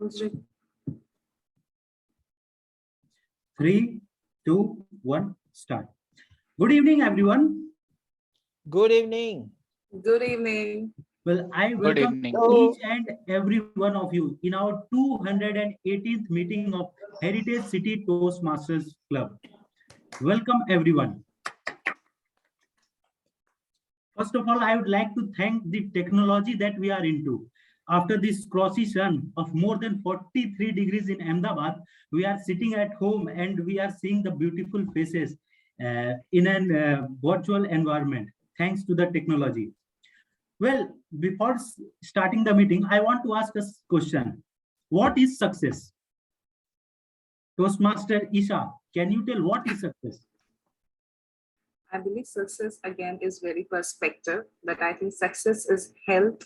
3, 2, 1, start. Good evening, everyone. Good evening. Good evening. Well, I Good welcome evening. each and every one of you in our 218th meeting of Heritage City Toastmasters Club. Welcome, everyone. First of all, I would like to thank the technology that we are into. After this crossy sun of more than 43 degrees in Ahmedabad, we are sitting at home and we are seeing the beautiful faces in a virtual environment, thanks to the technology. Well, before starting the meeting, I want to ask a question. What is success? Toastmaster Isha, can you tell what is success? I believe success again is very perspective, but I think success is health,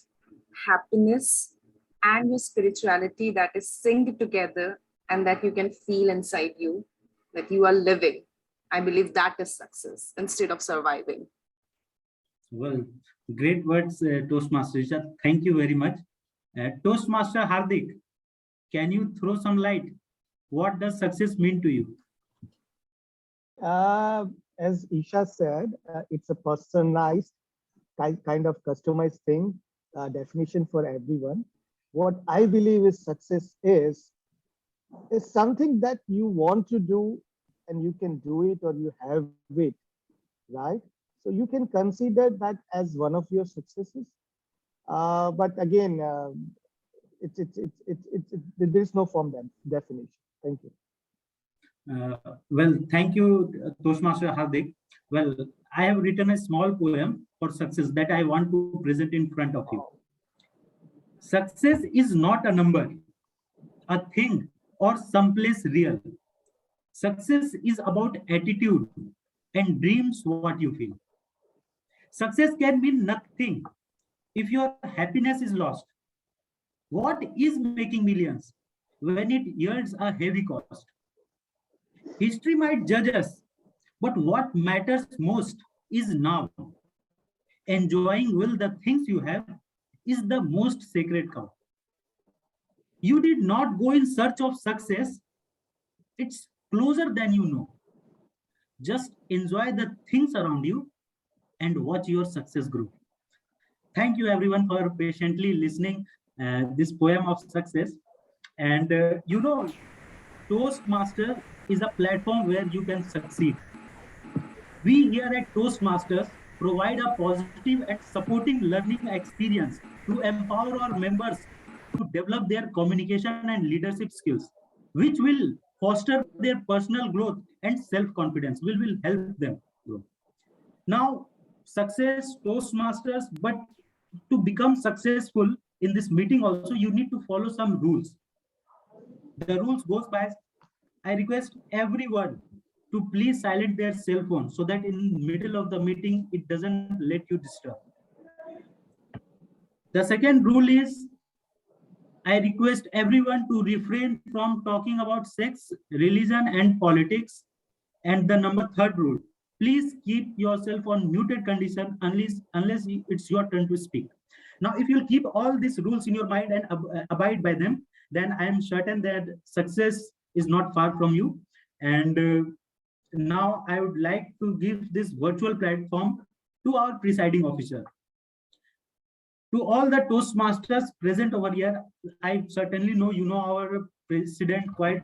happiness, and your spirituality that is synced together and that you can feel inside you that you are living. I believe that is success instead of surviving. Well, great words, Toastmaster Isha. Thank you very much. Toastmaster Hardik, can you throw some light? What does success mean to you? As Isha said, it's a personalized kind of customized thing, definition for everyone. What I believe is success is something that you want to do and you can do it or you have it, right? So you can consider that as one of your successes. But again, there is no form definition. Thank you. Well, thank you, Toastmaster Hardik. Well, I have written a small poem for success that I want to present in front of you. Success is not a number, a thing, or someplace real. Success is about attitude and dreams what you feel. Success can mean nothing if your happiness is lost. What is making millions when it yields a heavy cost? History might judge us, but what matters most is now. Enjoying well the things you have is the most sacred cow. You did not go in search of success. It's closer than you know. Just enjoy the things around you and watch your success grow. Thank you everyone for patiently listening this poem of success. And you know, Toastmaster is a platform where you can succeed. We here at Toastmasters provide a positive and supporting learning experience to empower our members to develop their communication and leadership skills, which will foster their personal growth and self-confidence, will help them grow. Now, success, Toastmasters, but to become successful in this meeting also, you need to follow some rules. The rules goes by, I request everyone to please silence their cell phone so that in the middle of the meeting, it doesn't let you disturb. The second rule is, I request everyone to refrain from talking about sex, religion, and politics. And the third rule, please keep yourself on muted condition unless it's your turn to speak. Now, if you'll keep all these rules in your mind and abide by them, then I am certain that success is not far from you. And now I would like to give this virtual platform to our presiding officer. To all the Toastmasters present over here, I certainly know you know our president quite,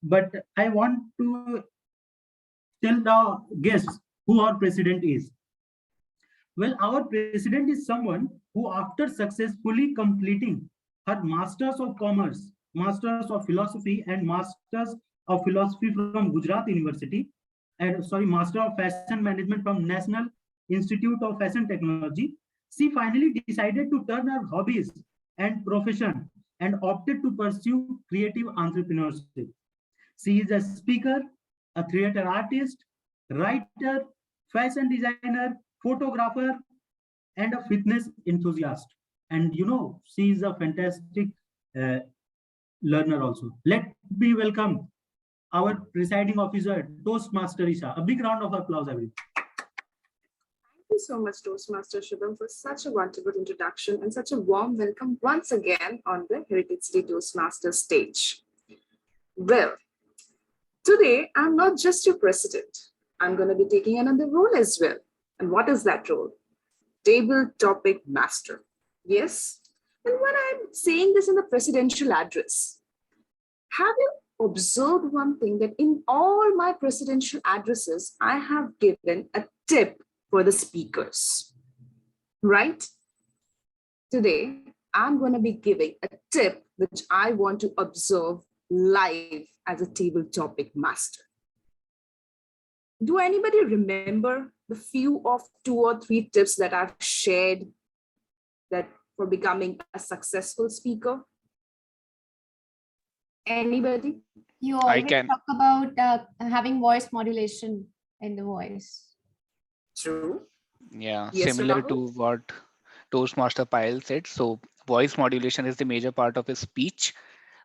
but I want to tell the guests who our president is. Well, our president is someone who, after successfully completing her Masters of Commerce, Masters of Philosophy, and Masters of Philosophy from Gujarat University, and Master of Fashion Management from National Institute of Fashion Technology, she finally decided to turn her hobbies and profession and opted to pursue creative entrepreneurship. She is a speaker, a theater artist, writer, fashion designer, photographer, and a fitness enthusiast. And you know, she is a fantastic learner also. Let me welcome our presiding officer, Toastmaster Isha. A big round of applause, everyone. Thank you so much, Toastmaster Shubham, for such a wonderful introduction and such a warm welcome once again on the Heritage City Toastmasters stage. Well, today I'm not just your president. I'm going to be taking another role as well. And what is that role? Table Topic Master. Yes. And when I'm saying this in the presidential address, have you observed one thing, that in all my presidential addresses, I have given a tip for the speakers, right? Today, I'm going to be giving a tip which I want to observe live as a table topic master. Do anybody remember the few of 2 or 3 tips that I've shared that for becoming a successful speaker? Anybody? You I always can. talk about having voice modulation in the voice. True. Yeah, Yes, similar Rahul? to what Toastmaster Pyle said. So voice modulation is the major part of his speech.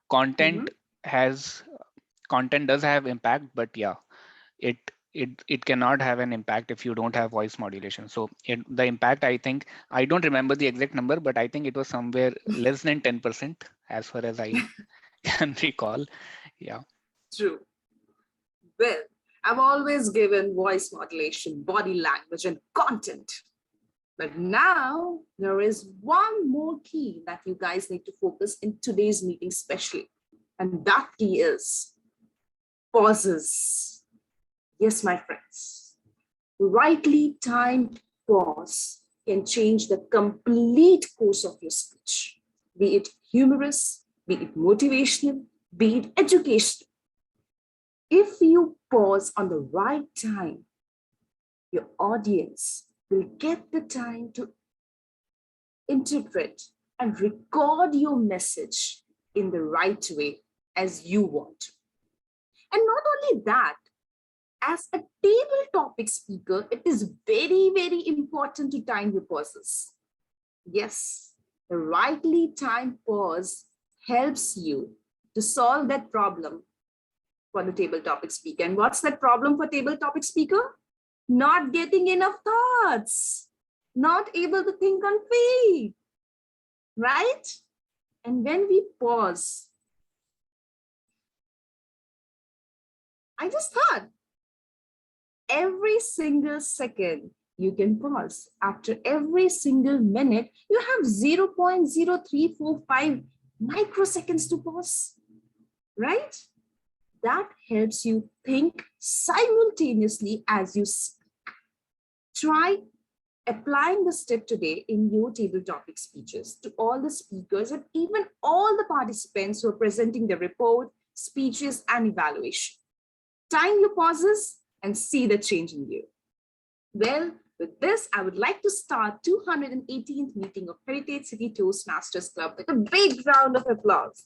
Content has content does have impact, but yeah, it cannot have an impact if you don't have voice modulation. So the impact, I think, I don't remember the exact number, but I think it was somewhere less than 10% as far as I can recall. Yeah. True. Well, I've always given voice modulation, body language, and content. But now there is one more key that you guys need to focus in today's meeting, especially. And that key is pauses. Yes, my friends. Rightly timed pause can change the complete course of your speech, be it humorous, be it motivational, be it educational. If you pause on the right time, your audience will get the time to interpret and record your message in the right way as you want. And not only that, as a table topic speaker, it is very, very important to time your pauses. Yes, the rightly timed pause helps you to solve that problem for the table topic speaker. And what's that problem for table topic speaker? Not getting enough thoughts, not able to think on feet, right? And when we pause, I just thought, every single second you can pause. After every single minute, you have 0.0345 microseconds to pause, right? That helps you think simultaneously as you speak. Try applying this tip today in your table topic speeches to all the speakers and even all the participants who are presenting their report, speeches, and evaluation. Time your pauses and see the change in you. Well, with this, I would like to start 218th meeting of Heritage City Toastmasters Club with a big round of applause.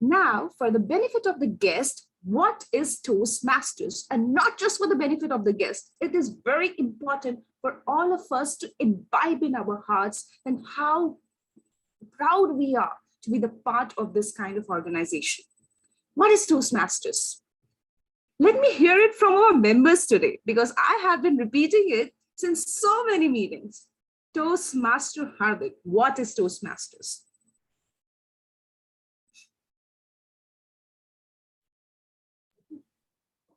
Now, for the benefit of the guest, what is Toastmasters? And not just for the benefit of the guest, it is very important for all of us to imbibe in our hearts and how proud we are to be the part of this kind of organization. What is Toastmasters? Let me hear it from our members today, because I have been repeating it since so many meetings. Toastmaster Hardik, what is Toastmasters?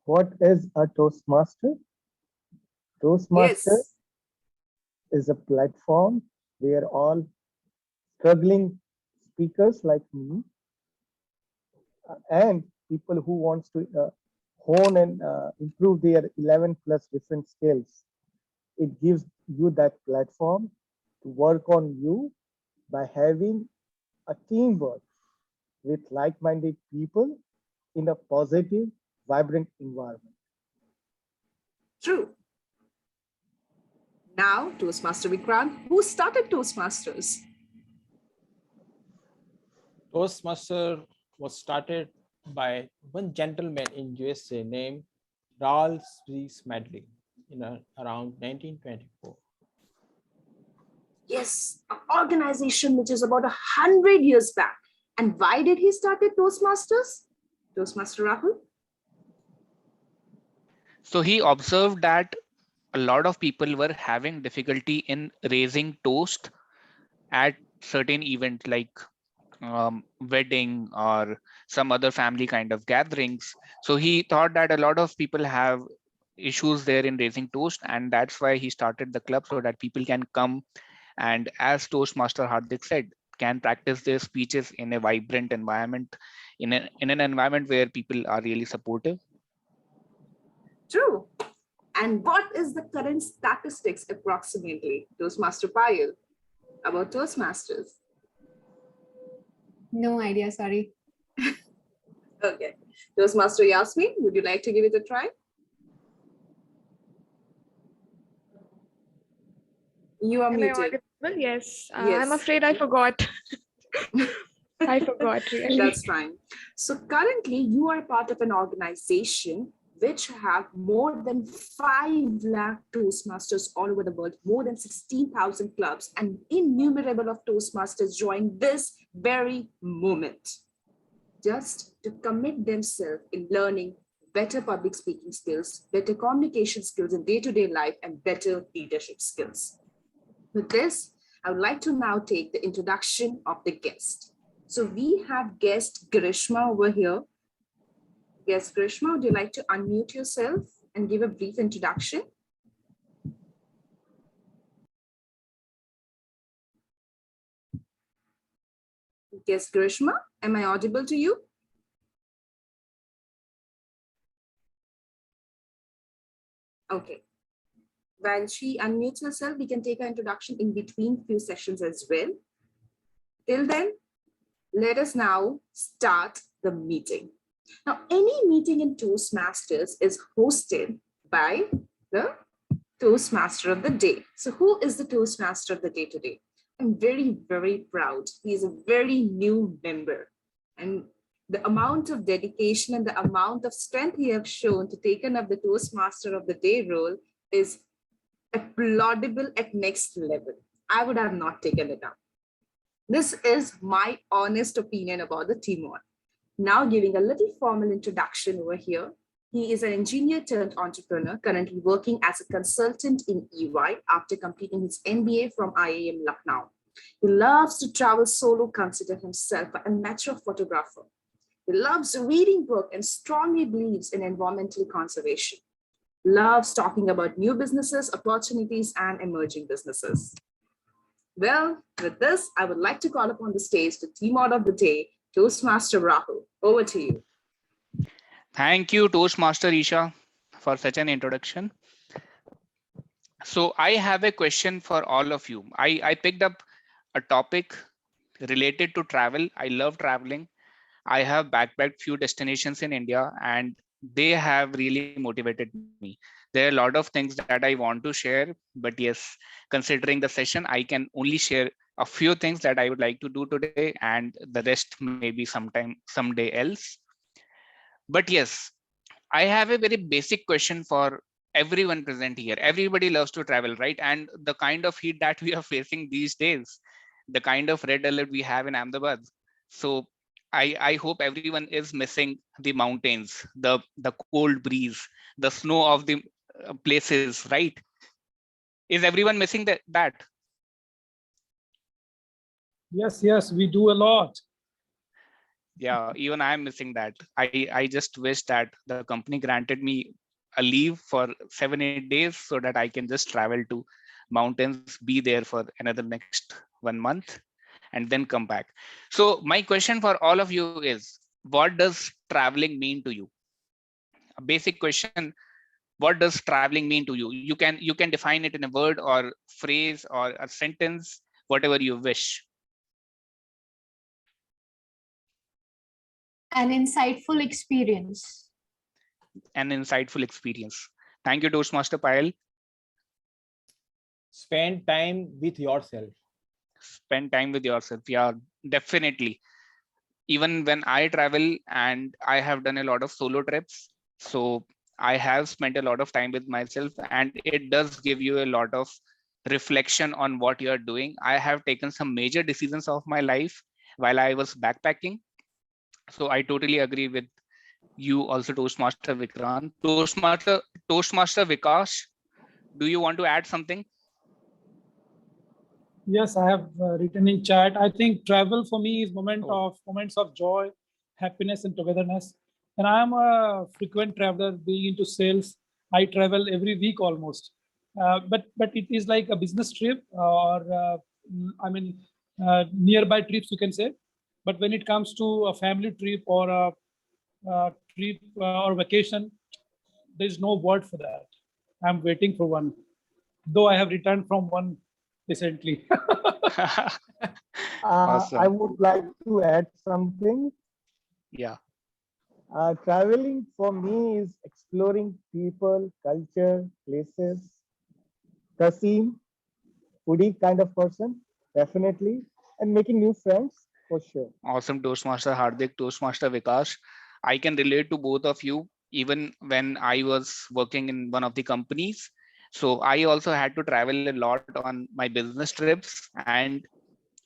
What is a Toastmaster? Toastmaster Yes. is a platform where all struggling speakers like me and people who wants to hone and improve their 11 plus different skills. It gives you that platform to work on you by having a teamwork with like-minded people in a positive, vibrant environment. True. Now, Toastmaster Vikrant, who started Toastmasters? Toastmaster was started by one gentleman in USA named Ralph Smedley in around 1924. Yes, an organization which is about 100 years back. And why did he start Toastmasters? Toastmaster Rahul? So he observed that a lot of people were having difficulty in raising toast at certain event like wedding or some other family kind of gatherings. So he thought that a lot of people have issues there in raising toast, and that's why he started the club so that people can come and, as Toastmaster Hardik said, can practice their speeches in a vibrant environment, in an environment where people are really supportive. True. And what is the current statistics approximately, Toastmaster Payal, about Toastmasters? No idea, sorry. Okay. Toastmaster Yasmin, would you like to give it a try? You are Am I muted. audible? Yes. Yes. I'm afraid I forgot. I forgot really. That's fine. So currently you are part of an organization which have more than 5 lakh Toastmasters all over the world, more than 16,000 clubs, and innumerable of Toastmasters join this very moment just to commit themselves in learning better public speaking skills, better communication skills in day-to-day life, and better leadership skills. With this, I would like to now take the introduction of the guest. So we have guest Grishma over here. Guest Grishma, would you like to unmute yourself and give a brief introduction? Guest Grishma, am I audible to you? Okay. While she unmutes herself, we can take her introduction in between few sessions as well. Till then, let us now start the meeting. Now, any meeting in Toastmasters is hosted by the Toastmaster of the day. So who is the Toastmaster of the day today? I'm very, very proud. He is a very new member. And the amount of dedication and the amount of strength he has shown to take up the Toastmaster of the day role is applaudable at next level. I would have not taken it up. This is my honest opinion about the Timon. Now giving a little formal introduction over here. He is an engineer turned entrepreneur, currently working as a consultant in EY after completing his MBA from IIM Lucknow. He loves to travel solo, consider himself an amateur photographer. He loves reading books and strongly believes in environmental conservation. Loves talking about new businesses, opportunities, and emerging businesses. Well, with this, I would like to call upon the stage the team out of the day, Toastmaster Rahul. Over to you. Thank you, Toastmaster Isha, for such an introduction. So I have a question for all of you. I picked up a topic related to travel. I love traveling. I have backpacked few destinations in India, and they have really motivated me. There are a lot of things that I want to share, but yes, considering the session, I can only share a few things that I would like to do today, and the rest maybe someday else. But yes, I have a very basic question for everyone present here. Everybody loves to travel, right? And the kind of heat that we are facing these days, the kind of red alert we have in Ahmedabad. So I hope everyone is missing the mountains, the cold breeze, the snow of the places, right? Is everyone missing that? Yes, we do a lot. Yeah, even I'm missing that. I just wish that the company granted me a leave for 7-8 days so that I can just travel to mountains, be there for another next 1 month, and then come back. So my question for all of you is, what does traveling mean to you? A basic question. What does traveling mean to you? You can define it in a word or phrase or a sentence, whatever you wish. An insightful experience. An insightful experience. Thank you, Toastmaster Payal. Spend time with yourself. Spend time with yourself. Yeah, definitely. Even when I travel, and I have done a lot of solo trips, so I have spent a lot of time with myself, and it does give you a lot of reflection on what you're doing. I have taken some major decisions of my life while I was backpacking. So I totally agree with you also, Toastmaster Vikrant. Toastmaster Vikash, do you want to add something? Yes, I have written in chat. I think travel for me is moments of joy, happiness, and togetherness. And I am a frequent traveler. Being into sales, I travel every week almost. But it is like a business trip or nearby trips, you can say. But when it comes to a family trip or a trip or vacation, there is no word for that. I'm waiting for one, though I have returned from one recently. Awesome. I would like to add something. Yeah. Traveling for me is exploring people, culture, places. Kasim, foodie kind of person, definitely, and making new friends for sure. Awesome, Toastmaster Hardik, Toastmaster Vikas. I can relate to both of you, even when I was working in one of the companies. So I also had to travel a lot on my business trips. And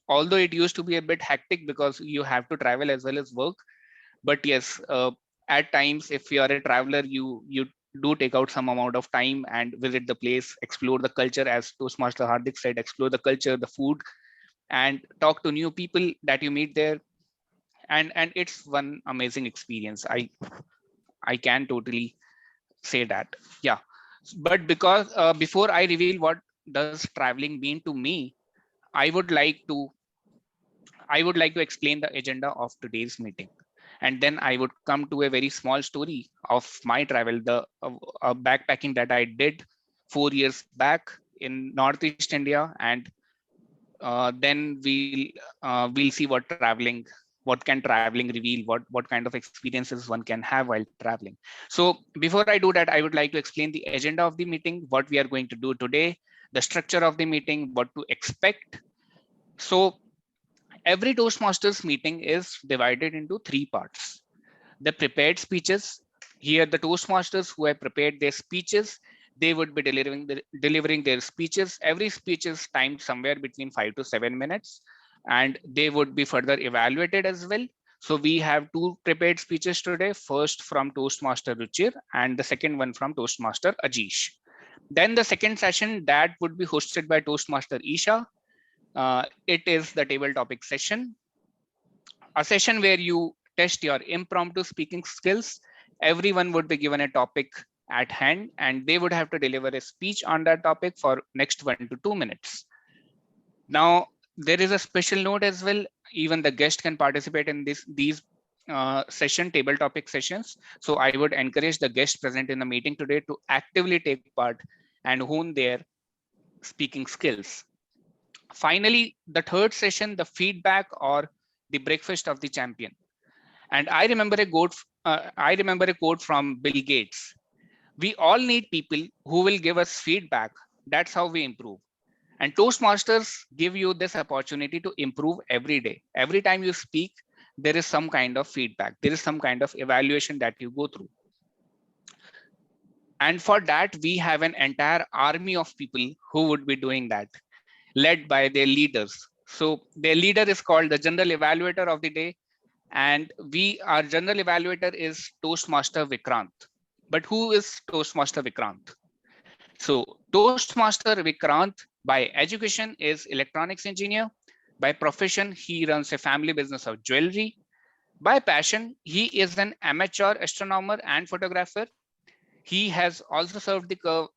although it used to be a bit hectic because you have to travel as well as work, but yes, at times, if you are a traveler, you do take out some amount of time and visit the place, explore the culture, as Toastmaster Hardik said, explore the culture, the food, and talk to new people that you meet there. And it's one amazing experience. I can totally say that. Yeah. But because before I reveal what does traveling mean to me, I would like to explain the agenda of today's meeting. And then I would come to a very small story of my travel, the backpacking that I did 4 years back in Northeast India. And then we'll see what can traveling reveal, what kind of experiences one can have while traveling. So before I do that, I would like to explain the agenda of the meeting, what we are going to do today, the structure of the meeting, what to expect. So every Toastmasters meeting is divided into 3 parts. The prepared speeches. Here the Toastmasters who have prepared their speeches, they would be delivering their speeches. Every speech is timed somewhere between 5 to 7 minutes, and they would be further evaluated as well. So we have 2 prepared speeches today, first from Toastmaster Ruchir and the second one from Toastmaster Ajish. Then the second session that would be hosted by Toastmaster Isha. It is the table topic session, a session where you test your impromptu speaking skills. Everyone would be given a topic at hand and they would have to deliver a speech on that topic for next 1 to 2 minutes. Now, there is a special note as well. Even the guest can participate in these table topic sessions. So I would encourage the guests present in the meeting today to actively take part and hone their speaking skills. Finally, the third session, the feedback or the breakfast of the champion. And I remember a quote from Bill Gates. We all need people who will give us feedback. That's how we improve. And Toastmasters give you this opportunity to improve every day. Every time you speak, there is some kind of feedback. There is some kind of evaluation that you go through. And for that, we have an entire army of people who would be doing that, led by their leaders. So their leader is called the General Evaluator of the day. And our General Evaluator is Toastmaster Vikrant. But who is Toastmaster Vikrant? So Toastmaster Vikrant by education is electronics engineer. By profession, he runs a family business of jewelry. By passion, he is an amateur astronomer and photographer. He has also served the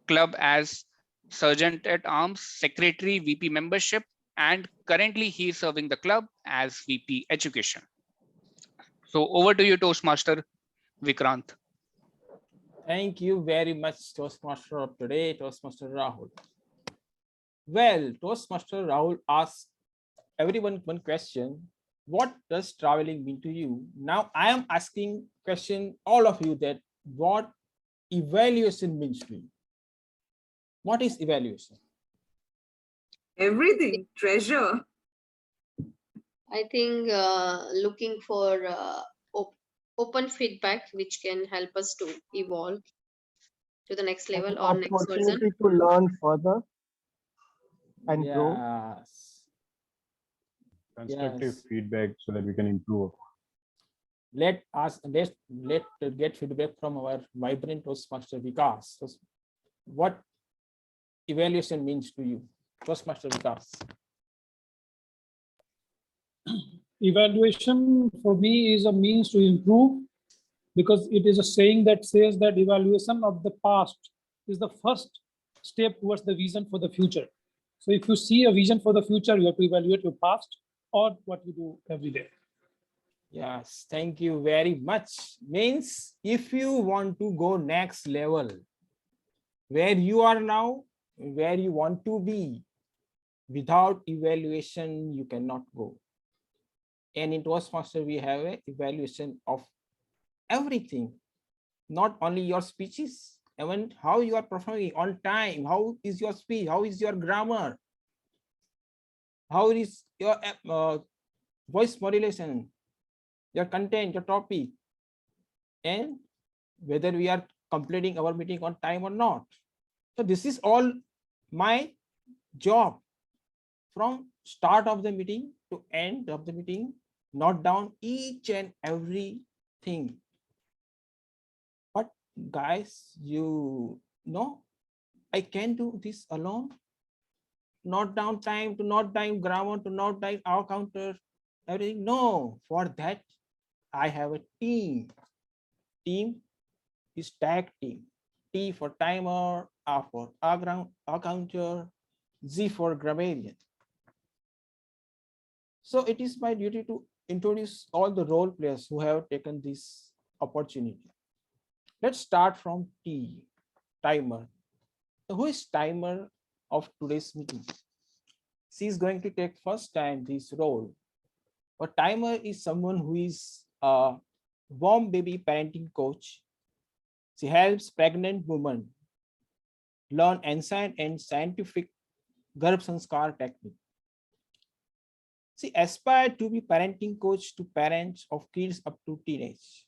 club as Sergeant at Arms, Secretary, VP membership, and currently he is serving the club as VP Education. So over to you, Toastmaster Vikrant. Thank you very much, Toastmaster of today, Toastmaster Rahul. Well, Toastmaster Rahul asked everyone one question. What does traveling mean to you? Now I am asking question all of you that what evaluation means to you. What is evaluation? Everything, treasure. I think looking for open feedback which can help us to evolve to the next level or next version. Opportunity to learn further and grow. Yes. Constructive Yes. feedback so that we can improve. Let's get feedback from our vibrant Toastmaster Vikas. So what evaluation means to you? Toastmaster Vikas. Evaluation for me is a means to improve, because it is a saying that says that evaluation of the past is the first step towards the vision for the future. So if you see a vision for the future, you have to evaluate your past or what you do every day. Yes, thank you very much. Means if you want to go next level, where you are now, where you want to be, without evaluation, you cannot go. And in Toastmaster, we have an evaluation of everything, not only your speeches, even how you are performing on time, how is your speech, how is your grammar, how is your voice modulation, your content, your topic, and whether we are completing our meeting on time or not. So this is all my job from start of the meeting to end of the meeting. Note down each and every thing. But guys, you know, I can do this alone. Note down time, to note down grammar, to note down our counter, everything. No, for that I have a team. Team is tag team. T for timer, R for our counter, Z for grammarian. So it is my duty to introduce all the role players who have taken this opportunity. Let's start from T, timer. So who is timer of today's meeting? She is going to take first time this role. A timer is someone who is a warm baby parenting coach. She helps pregnant women learn ancient and scientific Garbh Sanskar technique. She aspired to be parenting coach to parents of kids up to teenage.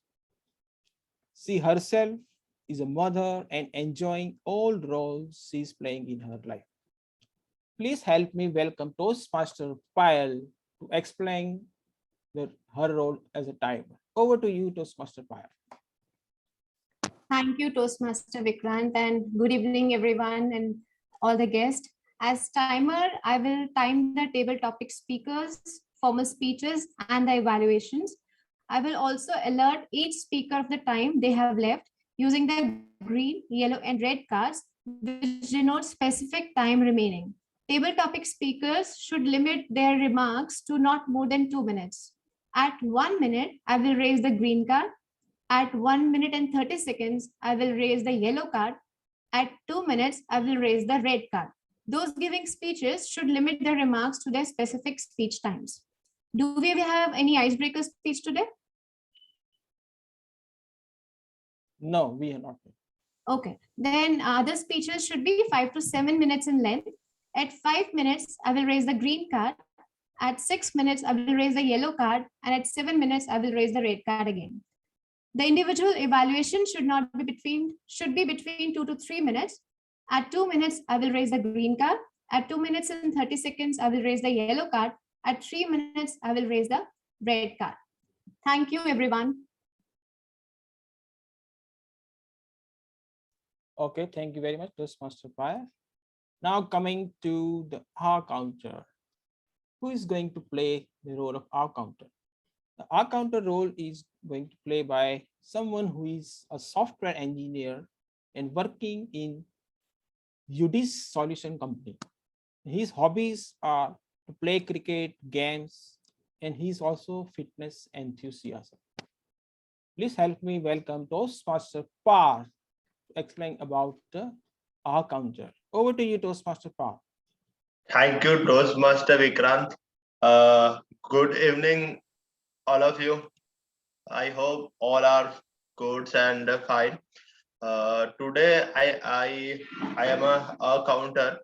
She herself is a mother and enjoying all roles she is playing in her life. Please help me welcome Toastmaster Payal to explain her role as a timer. Over to you, Toastmaster Payal. Thank you, Toastmaster Vikrant, and good evening, everyone, and all the guests. As timer, I will time the table topic speakers, formal speeches, and the evaluations. I will also alert each speaker of the time they have left using the green, yellow, and red cards, which denote specific time remaining. Table topic speakers should limit their remarks to not more than 2 minutes. At 1 minute, I will raise the green card. At 1 minute and 30 seconds, I will raise the yellow card. At 2 minutes, I will raise the red card. Those giving speeches should limit their remarks to their specific speech times. Do we have any icebreaker speech today? No, we are not. Okay, then other speeches should be 5 to 7 minutes in length. At 5 minutes, I will raise the green card. At 6 minutes, I will raise the yellow card. And at 7 minutes, I will raise the red card again. The individual evaluation should be between 2 to 3 minutes. At 2 minutes, I will raise the green card. At 2 minutes and 30 seconds, I will raise the yellow card. At 3 minutes, I will raise the red card. Thank you, everyone. Okay, thank you very much, Toastmaster Payal. Now coming to the R counter. Who is going to play the role of R counter? The R counter role is going to play by someone who is a software engineer and working in UDI's solution company. His hobbies are to play cricket, games, and he's also fitness enthusiast. Please help me welcome Toastmaster Par to explain about the R counter. Over to you, Toastmaster Par. Thank you, Toastmaster Vikrant. Good evening, all of you. I hope all are good and fine. Today, I am a counter,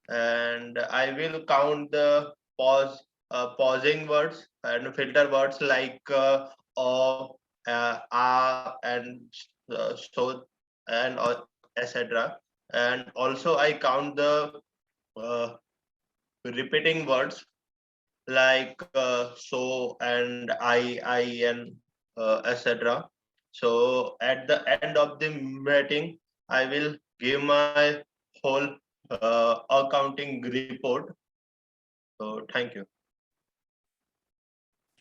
and I will count the pausing words and filter words like and so and etc. And also I count the uh, repeating words like so and I and etc. So at the end of the meeting, I will give my whole accounting report. So thank you.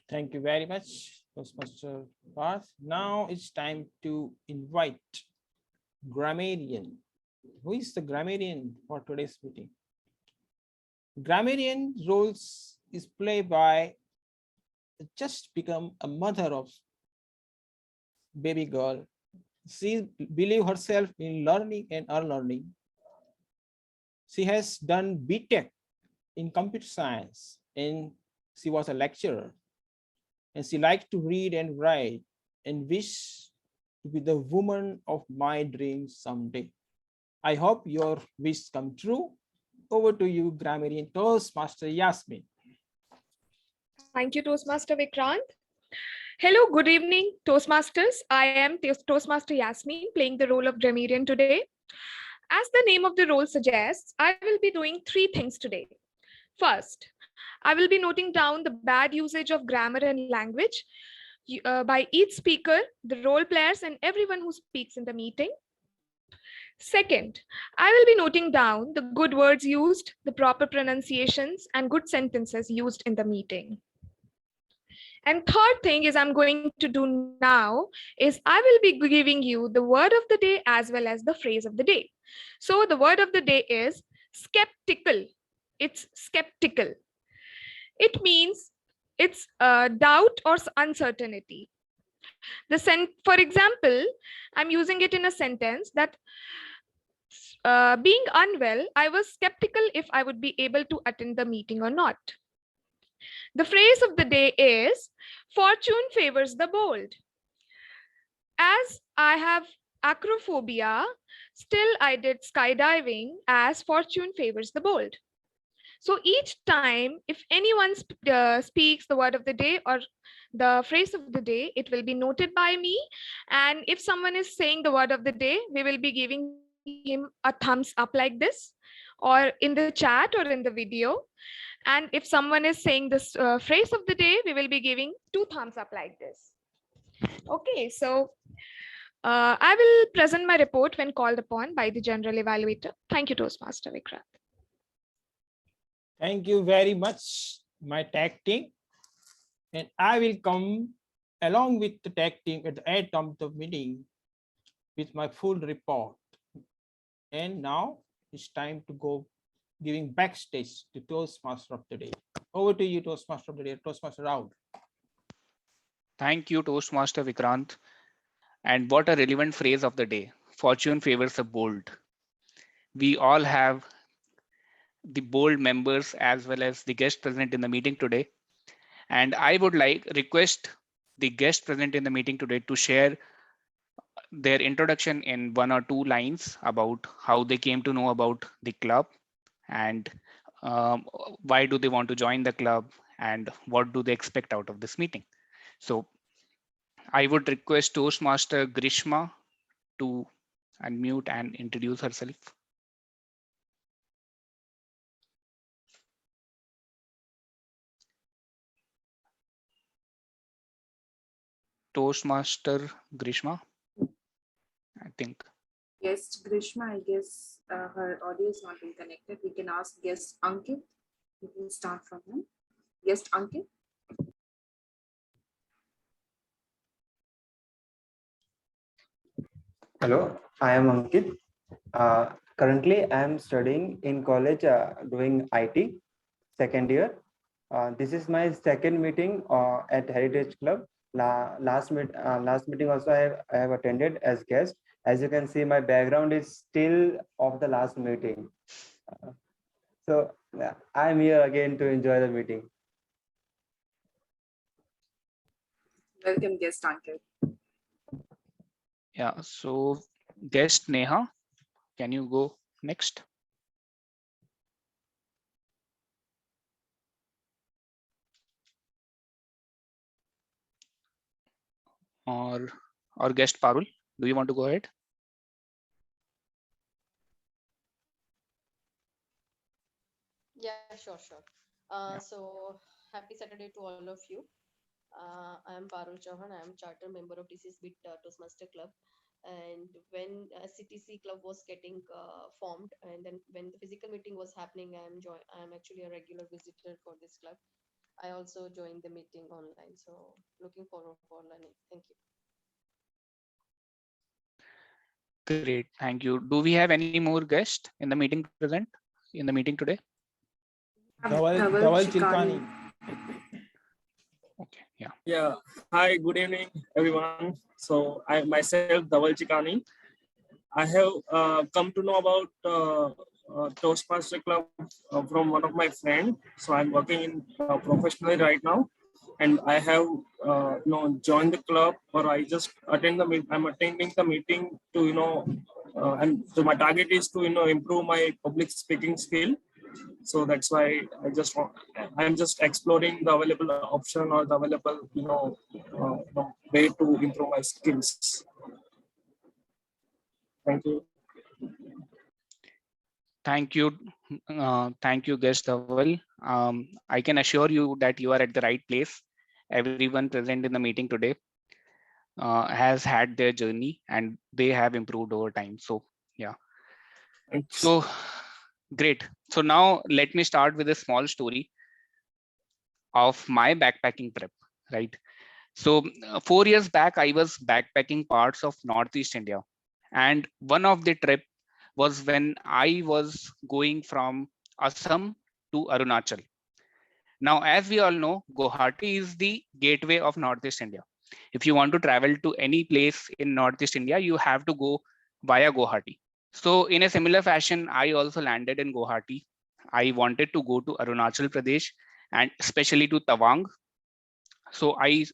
Thank you very much, Toastmaster Parth. Now it's time to invite grammarian. Who is the grammarian for today's meeting? Grammarian roles is played by just become a mother of baby girl. She believe herself in learning and unlearning. She has done BTech in computer science and she was a lecturer. And she likes to read and write and wish to be the woman of my dreams someday. I hope your wish come true. Over to you, grammarian Toastmaster Yasmin. Thank you, Toastmaster Vikrant. Hello, good evening, Toastmasters. I am Toastmaster Yasmin, playing the role of grammarian today. As the name of the role suggests, I will be doing three things today. First, I will be noting down the bad usage of grammar and language by each speaker, the role players, and everyone who speaks in the meeting. Second, I will be noting down the good words used, the proper pronunciations, and good sentences used in the meeting. And third thing is I'm going to do now is I will be giving you the word of the day as well as the phrase of the day. So the word of the day is skeptical. It's skeptical. It means it's doubt or uncertainty. For example, I'm using it in a sentence that being unwell, I was skeptical if I would be able to attend the meeting or not. The phrase of the day is fortune favors the bold. As I have acrophobia, still I did skydiving as fortune favors the bold. So each time, if anyone speaks the word of the day or the phrase of the day, it will be noted by me. And if someone is saying the word of the day, we will be giving him a thumbs up like this, or in the chat or in the video. And if someone is saying this phrase of the day, we will be giving 2 thumbs up like this. Okay, so I will present my report when called upon by the general evaluator. Thank you, Toastmaster Vikrant. Thank you very much, my tag team. And I will come along with the tag team at the end of the meeting with my full report. And now it's time to go giving backstage to Toastmaster of the day. Over to you, Toastmaster of the day, Toastmaster Rahul. Thank you, Toastmaster Vikrant. And what a relevant phrase of the day. Fortune favors the bold. We all have the bold members as well as the guest present in the meeting today. And I would request the guest present in the meeting today to share their introduction in 1 or 2 lines about how they came to know about the club and why do they want to join the club and what do they expect out of this meeting. So I would request Toastmaster Grishma to unmute and introduce herself. Toastmaster Grishma, I think. Guest Grishma, I guess her audio is not being connected. We can ask guest Ankit. We can start from him. Guest Ankit. Hello, I am Ankit. Currently, I am studying in college doing IT, second year. This is my second meeting at Heritage Club. Last meeting also I have attended as guest. As you can see, my background is still of the last meeting. So I am here again to enjoy the meeting. Welcome, guest Ankit. Yeah, so guest Neha, can you go next? Or guest Parul, do you want to go ahead? Yeah, sure. So happy Saturday to all of you. I am Parul Chauhan. I am charter member of DC's Toastmaster Club. And when CTC club was getting formed, and then when the physical meeting was happening, I'm actually a regular visitor for this club. I also joined the meeting online, so looking forward for learning. Thank you. Great, thank you. Do we have any more guests in the meeting present in the meeting today? Dawal Chilkani. Okay, yeah. Yeah. Hi, good evening, everyone. So I myself, Dawal Chikani. I have come to know about Toastmaster Club from one of my friends. So I'm working in professionally right now, and I have joined the club, or I just attend the meet. I'm attending the meeting to and so my target is to improve my public speaking skill. So that's why I'm just exploring the available option or the available way to improve my skills. Thank you. Thank you, guest Dhaval. I can assure you that you are at the right place. Everyone present in the meeting today has had their journey and they have improved over time. So yeah. So great. So now let me start with a small story of my backpacking trip, right? So 4 years back, I was backpacking parts of Northeast India. And one of the trip was when I was going from Assam to Arunachal. Now, as we all know, Guwahati is the gateway of Northeast India. If you want to travel to any place in Northeast India, you have to go via Guwahati. So in a similar fashion, I also landed in Guwahati. I wanted to go to Arunachal Pradesh and especially to Tawang. So I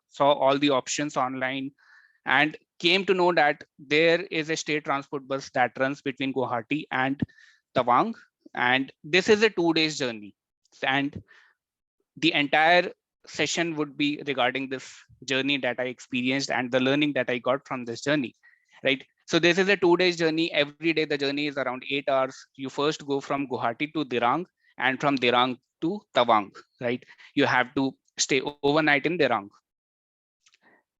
saw all the options online and came to know that there is a state transport bus that runs between Guwahati and Tawang. And this is a 2 days journey. And the entire session would be regarding this journey that I experienced and the learning that I got from this journey, right? So this is a 2 days journey. Every day the journey is around 8 hours. You first go from Guwahati to Dirang and from Dirang to Tawang, right? You have to stay overnight in Dirang.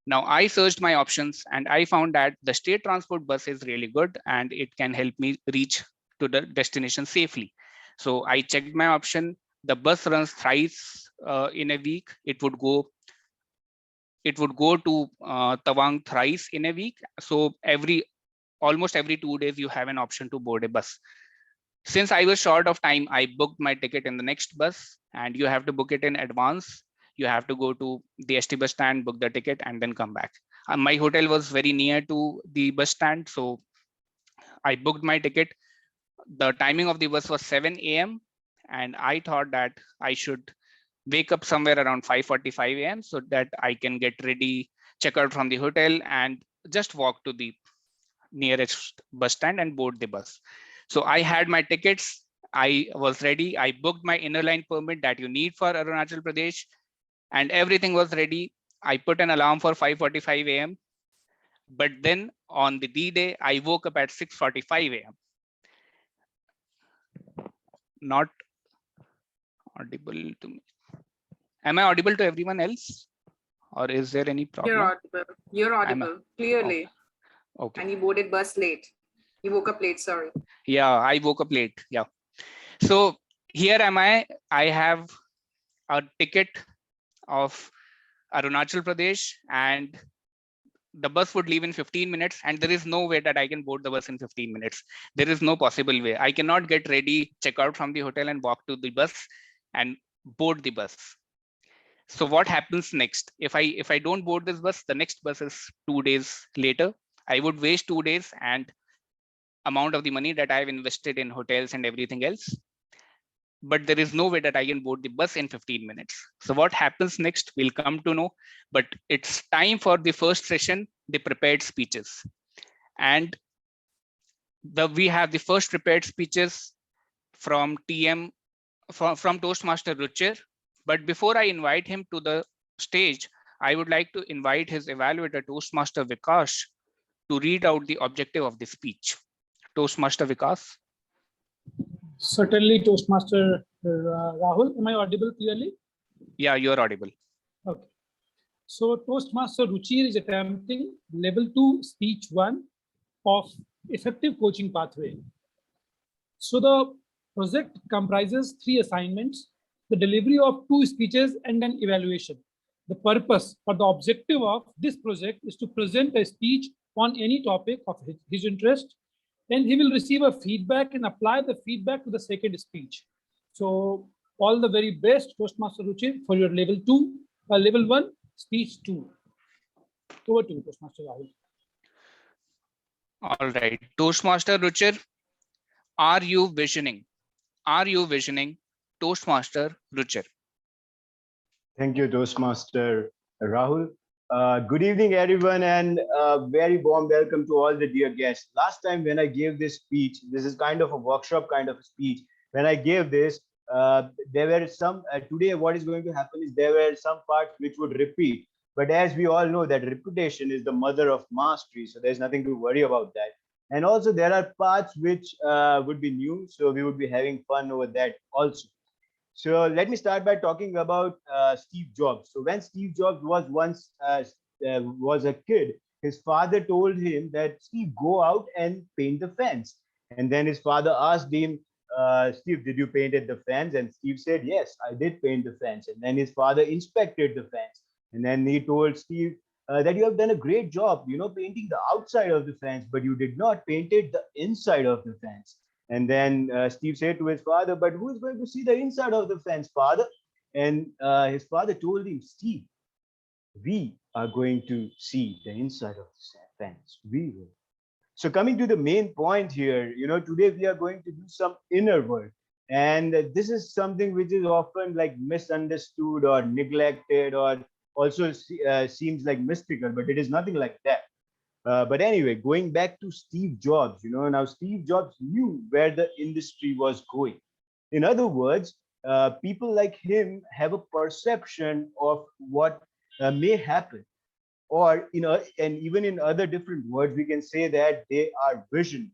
Now I searched my options and I found that the state transport bus is really good and it can help me reach to the destination safely. So I checked my option. The bus runs thrice in a week. It would go to Tawang thrice in a week. So almost every 2 days you have an option to board a bus. Since I was short of time, I booked my ticket in the next bus, and you have to book it in advance. You have to go to the ST bus stand, book the ticket, and then come back. My hotel was very near to the bus stand, so I booked my ticket. The timing of the bus was 7 a.m. and I thought that I should wake up somewhere around 5:45 a.m. so that I can get ready, check out from the hotel, and just walk to the nearest bus stand and board the bus. So I had my tickets. I was ready. I booked my inner line permit that you need for Arunachal Pradesh, and everything was ready. I put an alarm for 5:45 a.m. But then on the D-Day, I woke up at 6:45 a.m. Not audible to me. Am I audible to everyone else? Or is there any problem? You're audible. You're audible, clearly. Okay. And you boarded bus late. You woke up late, sorry. Yeah, I woke up late. Yeah. So here am I. I have a ticket of Arunachal Pradesh and the bus would leave in 15 minutes and there is no way that I can board the bus in 15 minutes. There is no possible way. I cannot get ready, check out from the hotel and walk to the bus and board the bus. So what happens next? If I don't board this bus, the next bus is 2 days later. I would waste 2 days and amount of the money that I've invested in hotels and everything else. But there is no way that I can board the bus in 15 minutes. So what happens next, we'll come to know, but it's time for the first session, the prepared speeches. And we have the first prepared speeches from from Toastmaster Ruchir. But before I invite him to the stage, I would like to invite his evaluator, Toastmaster Vikas, to read out the objective of the speech. Toastmaster Vikas. Certainly, Toastmaster Rahul. Am I audible clearly? Yeah, you're audible. Okay. So Toastmaster Ruchir is attempting level 2 speech 1 of effective coaching pathway. So the project comprises 3 assignments, the delivery of 2 speeches and an evaluation. The purpose or the objective of this project is to present a speech on any topic of his interest, and he will receive a feedback and apply the feedback to the second speech. So all the very best, Toastmaster Ruchir, for your level 2, level 1, speech 2. Over to you, Toastmaster Rahul. All right, Toastmaster Ruchir, are you visioning? Are you visioning, Toastmaster Ruchir? Thank you, Toastmaster Rahul. Good evening, everyone, and a very warm welcome to all the dear guests. Last time when I gave this speech, this is kind of a workshop kind of a speech. When I gave this, there were some, today what is going to happen is there were some parts which would repeat. But as we all know that repetition is the mother of mastery, so there's nothing to worry about that. And also there are parts which would be new, so we would be having fun over that also. So let me start by talking about Steve Jobs. So when Steve Jobs was once was a kid, his father told him that Steve, go out and paint the fence. And then his father asked him, Steve, did you painted the fence? And Steve said, yes, I did paint the fence. And then his father inspected the fence. And then he told Steve that you have done a great job, painting the outside of the fence, but you did not painted the inside of the fence. And then Steve said to his father, but who is going to see the inside of the fence, father? And his father told him, Steve, we are going to see the inside of the fence. We will. So coming to the main point here, today we are going to do some inner work. And this is something which is often like misunderstood or neglected or also seems like mystical, but it is nothing like that. But anyway, going back to Steve Jobs, now Steve Jobs knew where the industry was going. In other words, people like him have a perception of what may happen. Or, and even in other different words, we can say that they are vision.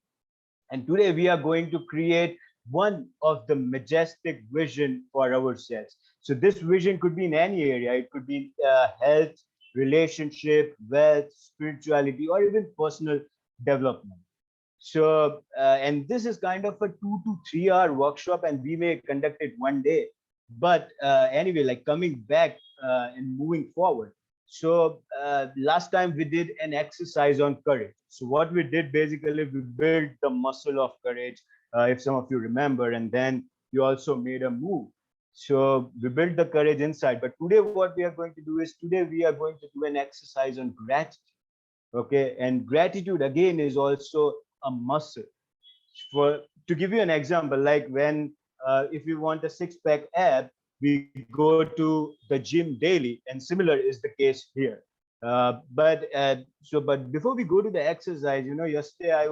And today we are going to create one of the majestic vision for ourselves. So this vision could be in any area. It could be health, relationship, wealth, spirituality, or even personal development. So, and this is kind of a 2 to 3 hour workshop, and we may conduct it one day. But anyway, like coming back and moving forward. So last time we did an exercise on courage. So what we did basically, we built the muscle of courage, if some of you remember, and then you also made a move. So we built the courage inside. But today what we are going to do is today we are going to do an exercise on gratitude. Okay, and gratitude again is also a muscle. To give you an example, like when if you want a six-pack ab, we go to the gym daily, and similar is the case here. But before we go to the exercise, yesterday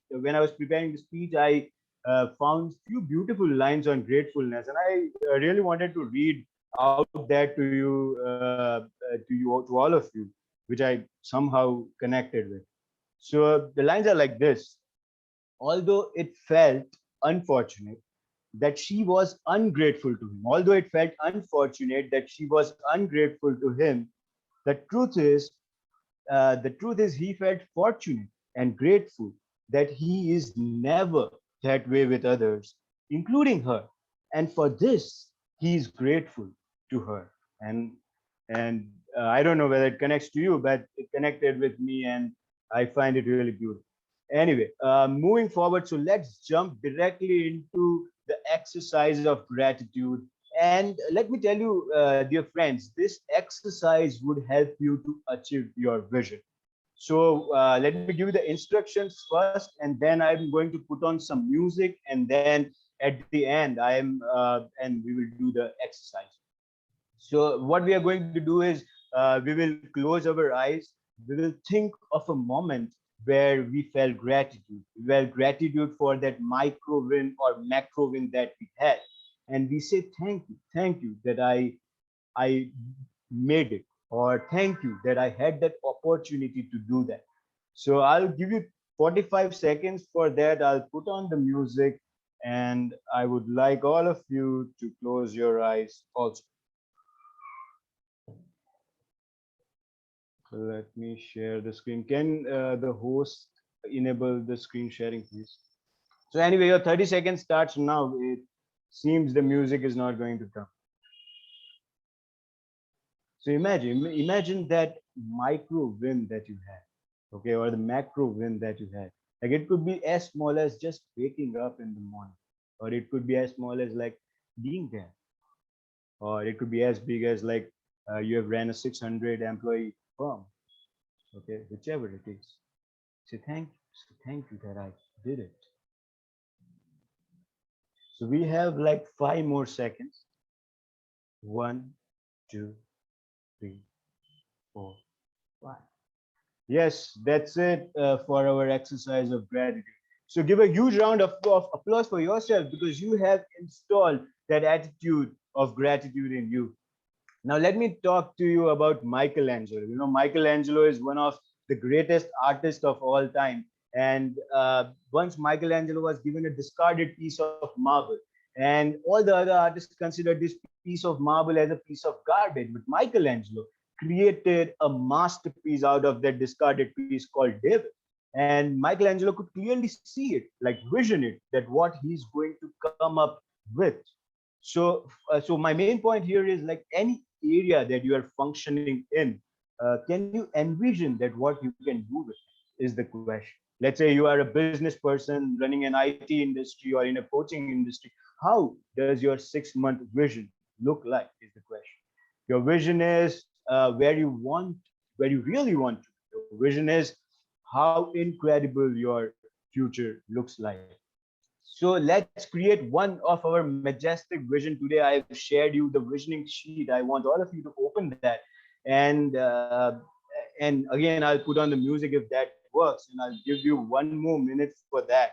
when I was preparing the speech, I found few beautiful lines on gratefulness, and I really wanted to read out that to all of you, which I somehow connected with. So the lines are like this: although it felt unfortunate that she was ungrateful to him, although it felt unfortunate that she was ungrateful to him, the truth is he felt fortunate and grateful that he is never that way with others, including her. And for this, he is grateful to her. And I don't know whether it connects to you, but it connected with me, and I find it really beautiful. Anyway, moving forward, so let's jump directly into the exercise of gratitude. And let me tell you, dear friends, this exercise would help you to achieve your vision. So let me give you the instructions first, and then I'm going to put on some music, and then at the end, and we will do the exercise. So what we are going to do is we will close our eyes. We will think of a moment where we felt gratitude. We felt gratitude for that micro win or macro win that we had. And we say, thank you that I made it, or thank you that I had that opportunity to do that. So I'll give you 45 seconds for that. I'll put on the music, and I would like all of you to close your eyes also. Let me share the screen. Can the host enable the screen sharing, please? So anyway, your 30 seconds starts now. It seems the music is not going to come. So imagine that micro win that you had, okay, or the macro win that you had. Like it could be as small as just waking up in the morning, or it could be as small as like being there, or it could be as big as like you have ran a 600 employee firm, okay, whichever it is. Say thank you that I did it. So we have like 5 more seconds. 1, 2, 3, 4, 5. Yes, that's it for our exercise of gratitude. So give a huge round of applause for yourself because you have installed that attitude of gratitude in you. Now, let me talk to you about Michelangelo. You know, Michelangelo is one of the greatest artists of all time. And once Michelangelo was given a discarded piece of marble, and all the other artists considered this piece of marble as a piece of garbage. But Michelangelo created a masterpiece out of that discarded piece called David. And Michelangelo could clearly see it, like vision it, that what he's going to come up with. So my main point here is like any area that you are functioning in, can you envision that what you can do with it is the question. Let's say you are a business person running an IT industry or in a coaching industry. How does your 6 month vision look like is the question. Your vision is where you really want to. Your vision is how incredible your future looks like. So let's create one of our majestic vision today. I've shared you the visioning sheet. I want all of you to open that, and again, I'll put on the music if that works, and I'll give you 1 more minute for that.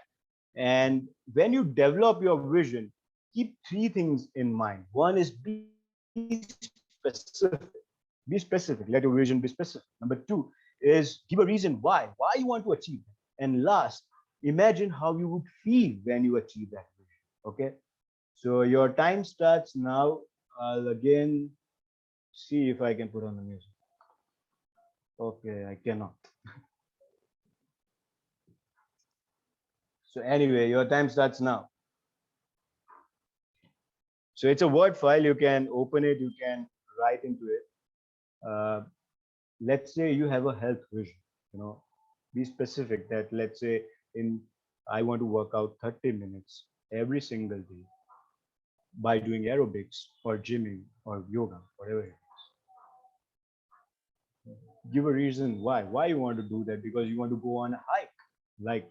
And when you develop your vision, keep 3 things in mind. One is be specific. Be specific. Let your vision be specific. Number 2 is give a reason why you want to achieve it. And last, imagine how you would feel when you achieve that vision. Okay. So your time starts now. I'll again see if I can put on the music. Okay, I cannot. So anyway, your time starts now. So it's a Word file. You can open it. You can write into it. Let's say you have a health vision. You know, be specific. That let's say in I want to work out 30 minutes every single day by doing aerobics or gymming or yoga, whatever it is. Give a reason why you want to do that, because you want to go on a hike, like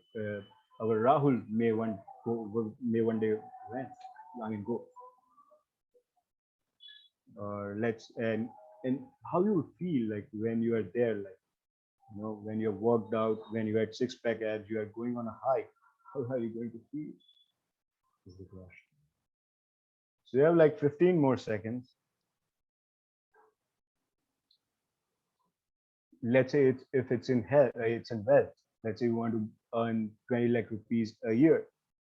our Rahul may one day went. I mean go. Or let's and how you feel like when you are there, like when you're worked out, when you had 6-pack abs, you are going on a hike. How are you going to feel? Is the question. So you have like 15 more seconds. Let's say if it's in health, it's in wealth. Let's say you want to earn 20 lakh rupees a year,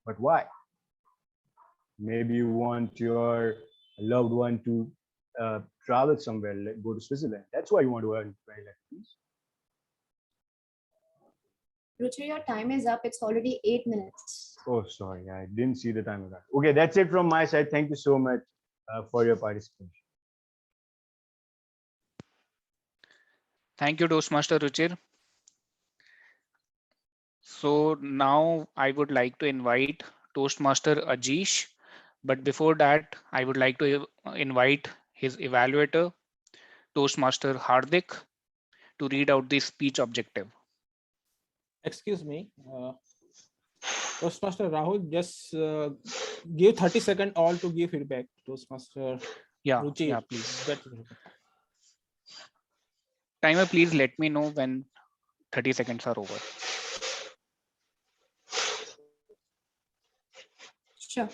but why? Maybe you want your loved one to travel somewhere, like go to Switzerland. That's why you want to earn 20 lakh rupees. Ruchi, your time is up. It's already 8 minutes. Oh, sorry, I didn't see the time of that. Okay, that's it from my side. Thank you so much for your participation. Thank you, Toastmaster Ruchir. So now I would like to invite Toastmaster Ajish. But before that, I would like to invite his evaluator, Toastmaster Hardik, to read out the speech objective. Excuse me. Toastmaster Rahul, just give 30 seconds all to give feedback. Toastmaster Ruchi. Yeah, please. Timer, please let me know when 30 seconds are over. Sure.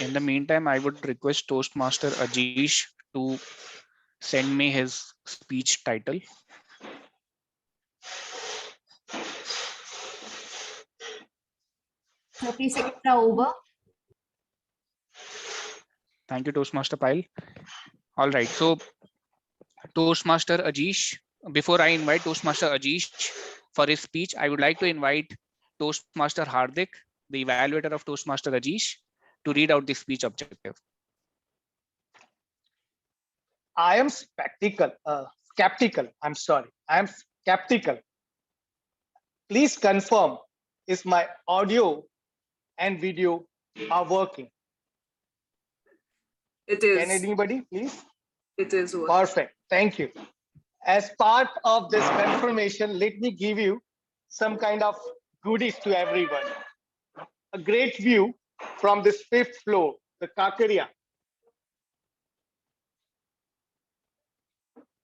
In the meantime, I would request Toastmaster Ajish to send me his speech title. Seconds are over. Thank you, Toastmaster Pile. All right, so Toastmaster Ajish, before I invite Toastmaster Ajish for his speech, I would like to invite Toastmaster Hardik, the evaluator of Toastmaster Ajish, to read out the speech objective. I am skeptical. I'm sorry. I am skeptical. Please confirm if my audio and video are working. It is. Can anybody please? It is working. Perfect. Thank you. As part of this confirmation, let me give you some kind of goodies to everyone. A great view from this 5th floor, the Kakaria.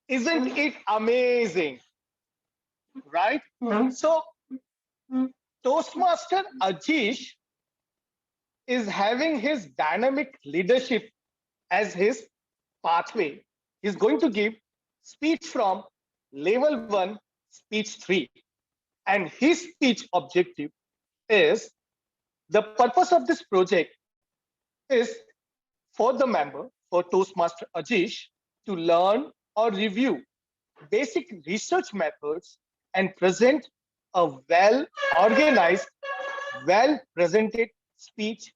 Isn't it amazing? Right? So, Toastmaster Ajish is having his dynamic leadership as his pathway. He's going to give speech from level 1, speech 3. And his speech objective is the purpose of this project is for the member, for Toastmaster Ajish, to learn or review basic research methods and present a well-organized, well-presented speech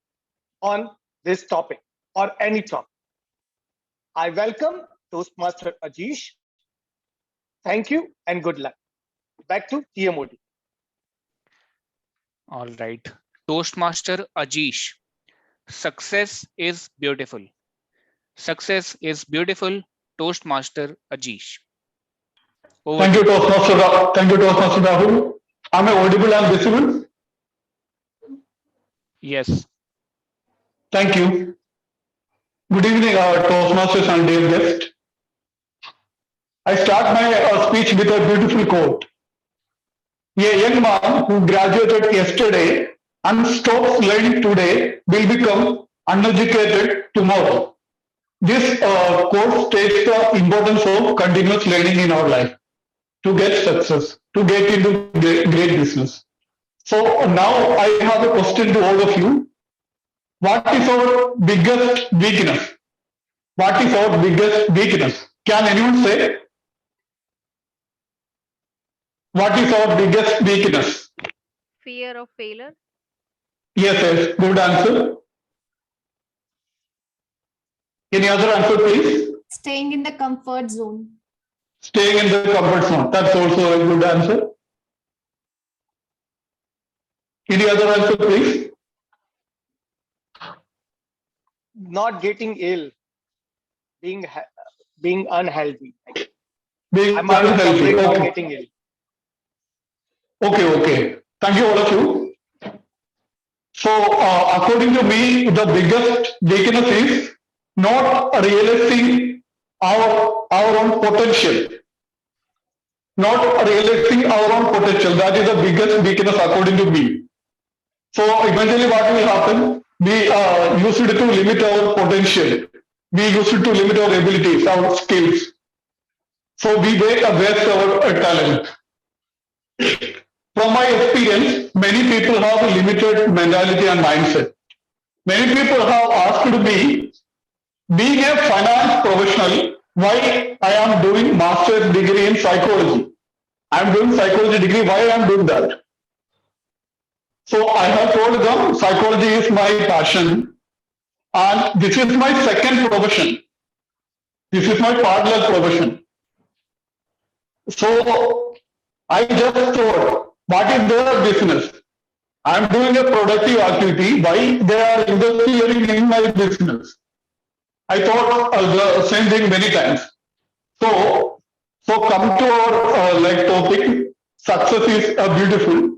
on this topic or any topic. I welcome Toastmaster Ajish. Thank you and good luck. Back to TMOD. All right, Toastmaster Ajish, success is beautiful. Success is beautiful, Toastmaster Ajish. Thank you, Toastmaster Rahul. Am I audible and visible? Yes. Thank you. Good evening, Toastmasters and dear guests. I start my speech with a beautiful quote. A young man who graduated yesterday and stops learning today will become uneducated tomorrow. This quote states the importance of continuous learning in our life to get success, to get into great business. So now I have a question to all of you. What is our biggest weakness? What is our biggest weakness? Can anyone say? What is our biggest weakness? Fear of failure. Yes, good answer. Any other answer, please? Staying in the comfort zone. Staying in the comfort zone. That's also a good answer. Any other answer, please? Not getting ill, being unhealthy. Being I'm afraid unhealthy. of Okay. getting ill. Okay. Thank you, all of you. So, according to me, the biggest weakness is not realizing our own potential. Not realizing our own potential. That is the biggest weakness according to me. So eventually what will happen? We used to limit our potential. We used to limit our abilities, our skills. So we waste our talent. From my experience, many people have a limited mentality and mindset. Many people have asked me, being a finance professional, why I am doing master's degree in psychology. I am doing psychology degree, why I am doing that? So I have told them psychology is my passion and this is my second profession. This is my partner profession. So I just thought, what is their business? I am doing a productive activity, why they are interfering in my business? I thought the same thing many times. So come to our topic, success is beautiful.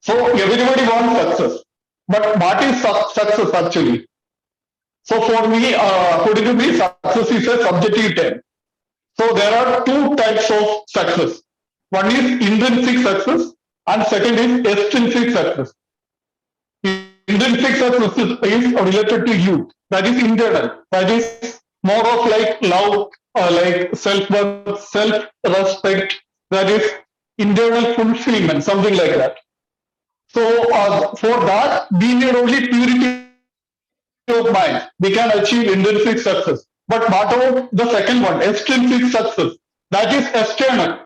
So everybody wants success, but what is success actually? So for me, according to me, success is a subjective term. So there are two types of success. One is intrinsic success and second is extrinsic success. intrinsic success is related to you. That is internal. That is more of like love, like self-worth, self-respect. That is internal fulfillment, something like that. So for that, we need only purity of mind. We can achieve intrinsic success. But what about the second one, extrinsic success? That is external.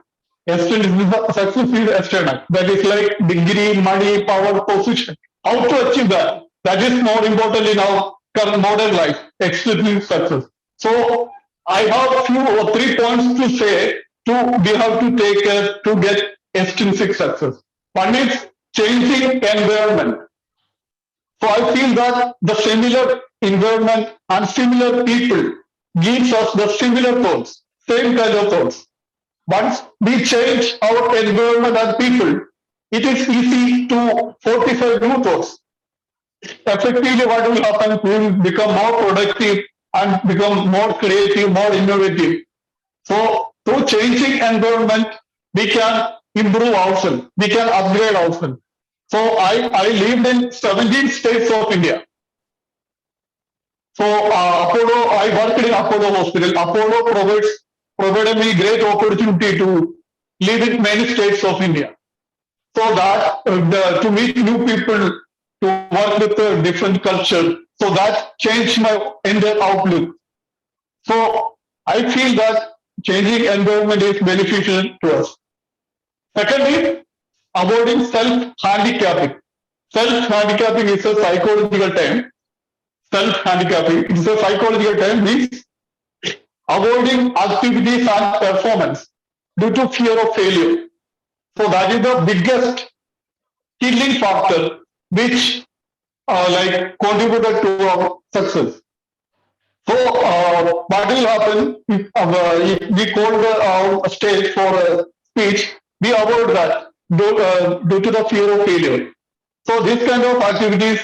Extrinsic success is external. That is like degree, money, power, position. How to achieve that? That is more important in our current modern life. Extrinsic success. So I have 2 or 3 points to say to we have to take care to get extrinsic success. One is changing environment. So I feel that the similar environment and similar people gives us the similar thoughts, same kind of thoughts. Once we change our environment and people, it is easy to fortify new thoughts. Effectively, what will happen? We will become more productive and become more creative, more innovative. So through changing environment, we can improve ourselves, we can upgrade ourselves. So I lived in 17 states of India. So Apollo, I worked in Apollo Hospital. Apollo provided me great opportunity to live in many states of India. So that to meet new people, to work with a different culture. So that changed my entire outlook. So I feel that changing environment is beneficial to us. Secondly, avoiding self-handicapping. Self-handicapping is a psychological term. Self-handicapping is a psychological term, means avoiding activities and performance due to fear of failure. So that is the biggest killing factor which like contributed to our success. So what will happen if we call our stage for a speech, we avoid that due to the fear of failure. So this kind of activities,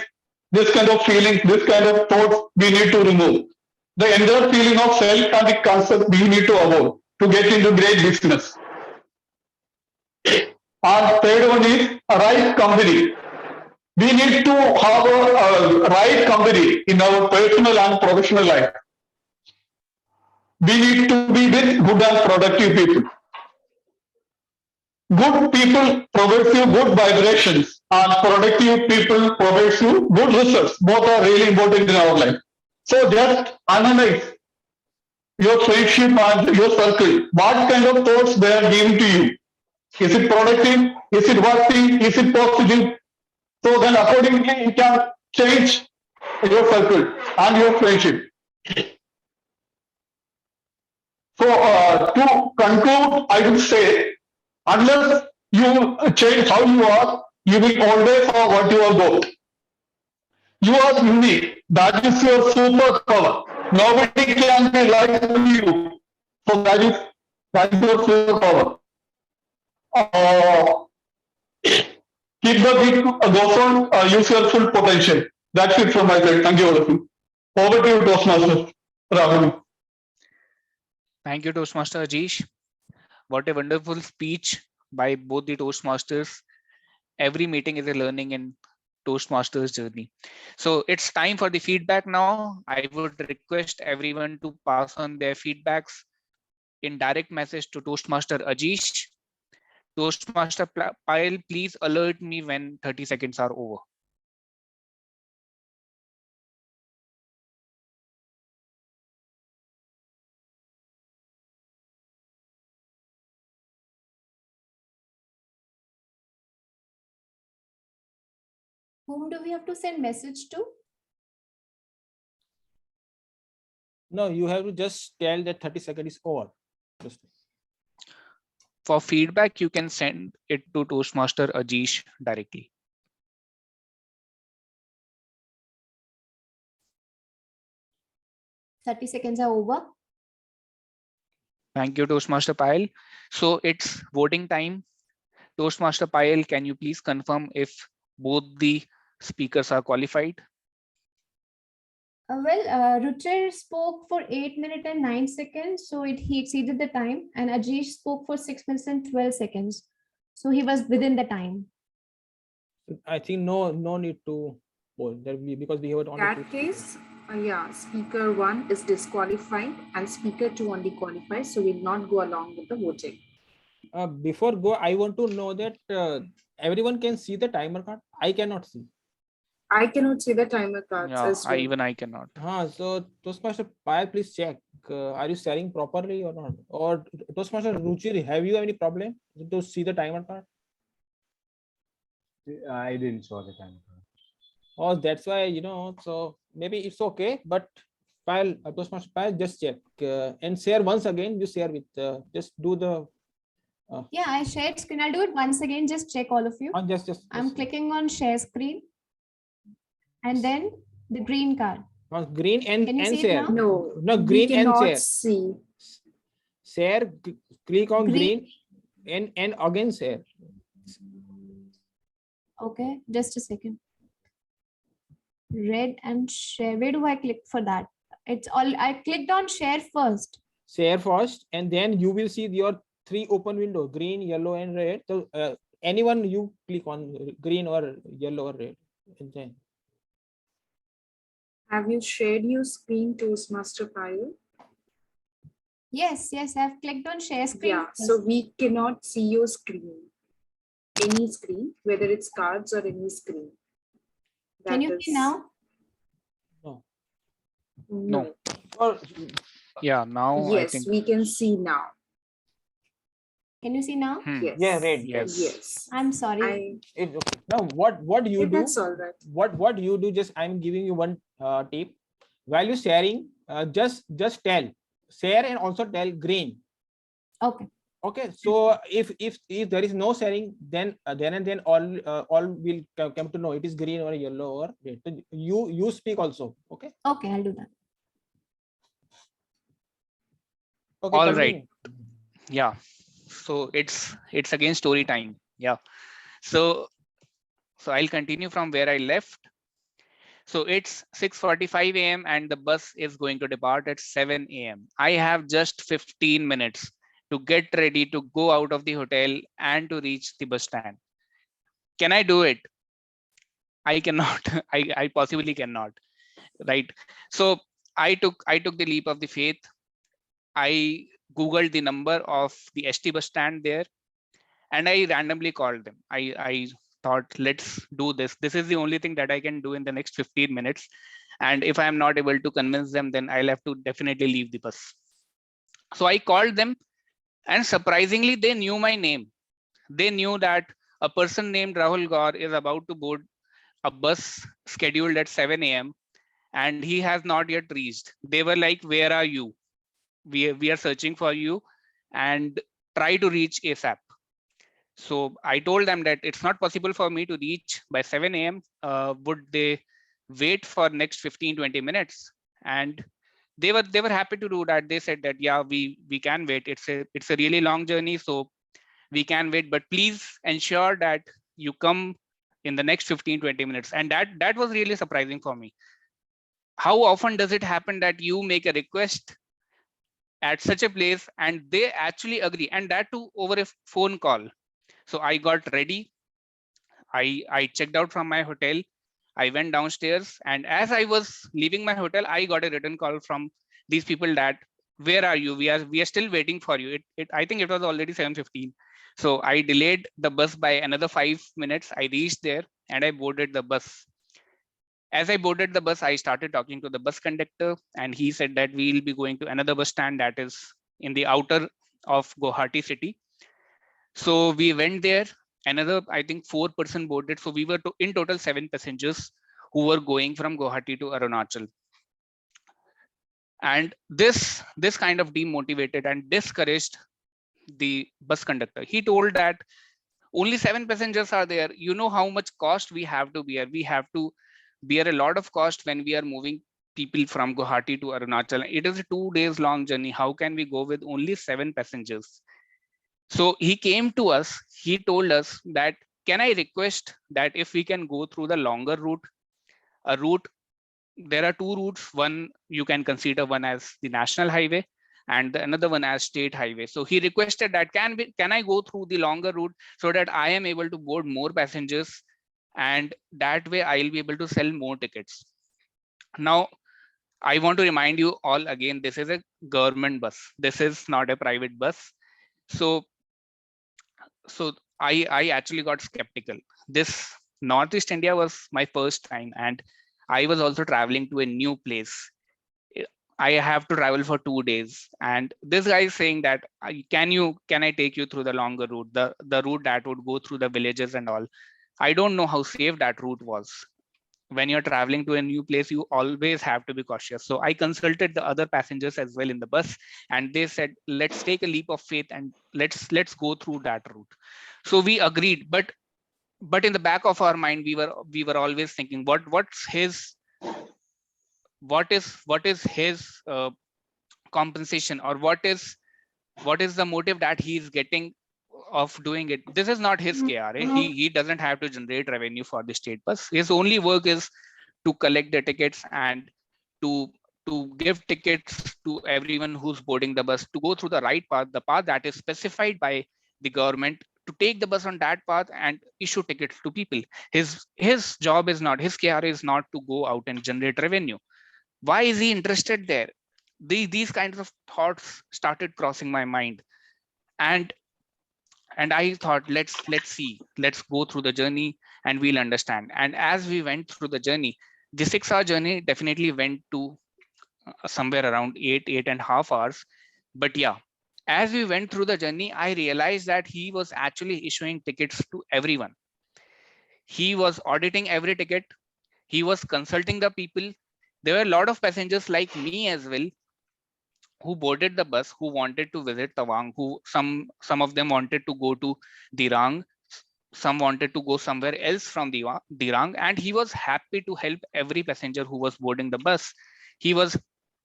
this kind of feelings, this kind of thoughts, we need to remove. The entire feeling of self and the concept we need to avoid to get into great business. And third one is right company. We need to have a right company in our personal and professional life. We need to be with good and productive people. Good people provide you good vibrations and productive people provide you good results. Both are really important in our life. So just analyze your friendship and your circle. What kind of thoughts they are giving to you? Is it productive? Is it worthy? Is it positive? So then accordingly you can change your circle and your friendship. So to conclude, I would say, unless you change how you are, you will always have what you have got. You are unique. That is your superpower. Nobody can be like you. So that is your superpower. Keep the beat goes on, use your full potential. That's it from my side. Thank you all of you. Over to you, Toastmaster Rahul. Thank you, Toastmaster Ajish. What a wonderful speech by both the Toastmasters. Every meeting is a learning in Toastmasters journey. So it's time for the feedback now. I would request everyone to pass on their feedbacks in direct message to Toastmaster Ajish. Toastmaster Pile, please alert me when 30 seconds are over. Whom do we have to send message to? No, you have to just tell that 30 seconds is over. For feedback, you can send it to Toastmaster Ajish directly. "30 seconds are over." Thank you, Toastmaster Payal. So it's voting time. Toastmaster Payal, can you please confirm if both the speakers are qualified? Ruchir spoke for 8 minutes and 9 seconds, so he exceeded the time, and Ajish spoke for 6 minutes and 12 seconds, so he was within the time. I think no need to poll because we have only That two. case, yeah, speaker 1 is disqualified and speaker 2 only qualifies, so will not go along with the voting. Before go, I want to know that everyone can see the timer card. I cannot see. I cannot see the timer cards Yeah, as well. even I cannot. So Toastmaster Payal, please check. Are you sharing properly or not? Or Toastmaster Ruchir, have you any problem to see the timer card? I didn't saw the time. Oh, that's why, so maybe it's okay, but Payal, Toastmaster Payal, just check and share once again. You share with, just do the. Yeah, I shared screen. I'll do it once again. Just check all of you. I'm clicking on share screen. And then the green card. Green and share. No, green and share. See. Share, click on green and again share. Okay, just a second. Red and share. Where do I click for that? It's all. I clicked on share first. Share first, and then you will see your 3 open windows: green, yellow, and red. So anyone you click on green or yellow or red, and then. Have you shared your screen, Toastmaster Payal? Yes, I've clicked on share screen. Yeah, so we cannot see your screen. Any screen, whether it's cards or any screen. Can you see now? No. Yeah, now Yes, I think. we can see now. Can you see now? Yes. Yeah, red. Yes. I'm sorry. It's okay. Now what do you do? That's all right. What do you do? Just I'm giving you one tip. While you sharing, just tell, share and also tell green. Okay. Okay. So if there is no sharing, then all will come to know it is green or yellow or red. So you speak also. Okay. Okay, I'll do that. Okay. All continue. right. Yeah. So it's again story time. Yeah. So I'll continue from where I left. So it's 6:45 a.m. and the bus is going to depart at 7 a.m. I have just 15 minutes to get ready to go out of the hotel and to reach the bus stand. Can I do it? I cannot. I possibly cannot. Right. So I took the leap of the faith. I Googled the number of the ST bus stand there, and I randomly called them. I thought, let's do this. This is the only thing that I can do in the next 15 minutes. And if I am not able to convince them, then I'll have to definitely leave the bus. So I called them, and surprisingly, they knew my name. They knew that a person named Rahul Gaur is about to board a bus scheduled at 7 a.m. and he has not yet reached. They were like, where are you? We are searching for you and try to reach ASAP. So I told them that it's not possible for me to reach by 7 a.m. Would they wait for next 15-20 minutes? And they were happy to do that. They said that, yeah, we can wait. It's a really long journey, so we can wait, but please ensure that you come in the next 15-20 minutes. And that was really surprising for me. How often does it happen that you make a request at such a place and they actually agree, and that too over a phone call? So I got ready. I checked out from my hotel. I went downstairs, and as I was leaving my hotel, I got a written call from these people that, where are you? We are still waiting for you. I think it was already 7:15. So I delayed the bus by another 5 minutes. I reached there and I boarded the bus. As I boarded the bus, I started talking to the bus conductor, and he said that we'll be going to another bus stand that is in the outer of Guwahati city. So we went there. Another, I think, 4-person boarded. So we were in total 7 passengers who were going from Guwahati to Arunachal. And this kind of demotivated and discouraged the bus conductor. He told that only 7 passengers are there. You know how much cost we have to bear. We have to bear a lot of cost when we are moving people from Guwahati to Arunachal. It is a 2 days long journey. How can we go with only 7 passengers? So he came to us. He told us that, can I request that if we can go through the longer route, a route, there are 2 routes. One, you can consider one as the national highway and another one as state highway. So he requested that, can I go through the longer route so that I am able to board more passengers and that way I'll be able to sell more tickets. Now, I want to remind you all again, this is a government bus. This is not a private bus. So I actually got skeptical. This Northeast India was my first time, and I was also traveling to a new place. I have to travel for 2 days, and this guy is saying that can I take you through the longer route, the route that would go through the villages and all. I don't know how safe that route was. When you're traveling to a new place, you always have to be cautious. So I consulted the other passengers as well in the bus, and they said, let's take a leap of faith and let's go through that route. So we agreed, but in the back of our mind, we were always thinking, what is his compensation, or what is the motive that he is getting of doing it. This is not his KRA. He doesn't have to generate revenue for the state bus. His only work is to collect the tickets and to give tickets to everyone who's boarding the bus, to go through the right path, the path that is specified by the government, to take the bus on that path and issue tickets to people. His job is not, his KRA is not to go out and generate revenue. Why is he interested there? These kinds of thoughts started crossing my mind, and I thought, let's see, let's go through the journey and we'll understand. And as we went through the journey, the 6-hour journey definitely went to somewhere around 8.5 hours. But yeah, as we went through the journey, I realized that he was actually issuing tickets to everyone. He was auditing every ticket. He was consulting the people. There were a lot of passengers like me as well, who boarded the bus, who wanted to visit Tawang, who some of them wanted to go to Dirang, some wanted to go somewhere else from Dirang, and he was happy to help every passenger who was boarding the bus. He was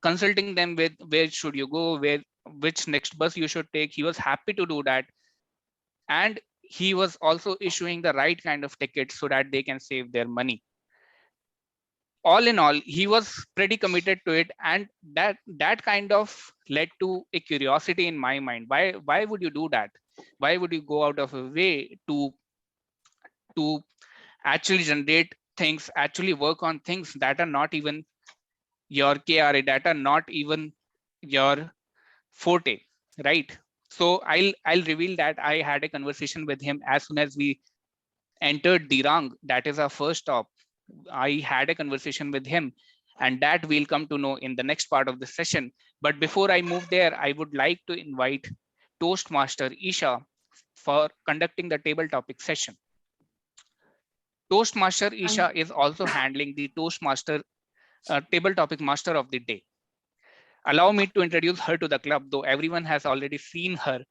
consulting them with where should you go, which next bus you should take. He was happy to do that, and he was also issuing the right kind of tickets so that they can save their money. All in all, he was pretty committed to it, and that kind of led to a curiosity in my mind. Why would you do that? Why would you go out of a way to actually generate things, actually work on things that are not even your KRA, that are not even your forte, right? So I'll reveal that I had a conversation with him as soon as we entered Dirang. That is our first stop. I had a conversation with him, and that we'll come to know in the next part of the session. But before I move there, I would like to invite Toastmaster Isha for conducting the table topic session. Toastmaster Isha is also handling the Toastmaster table topic master of the day. Allow me to introduce her to the club, though everyone has already seen her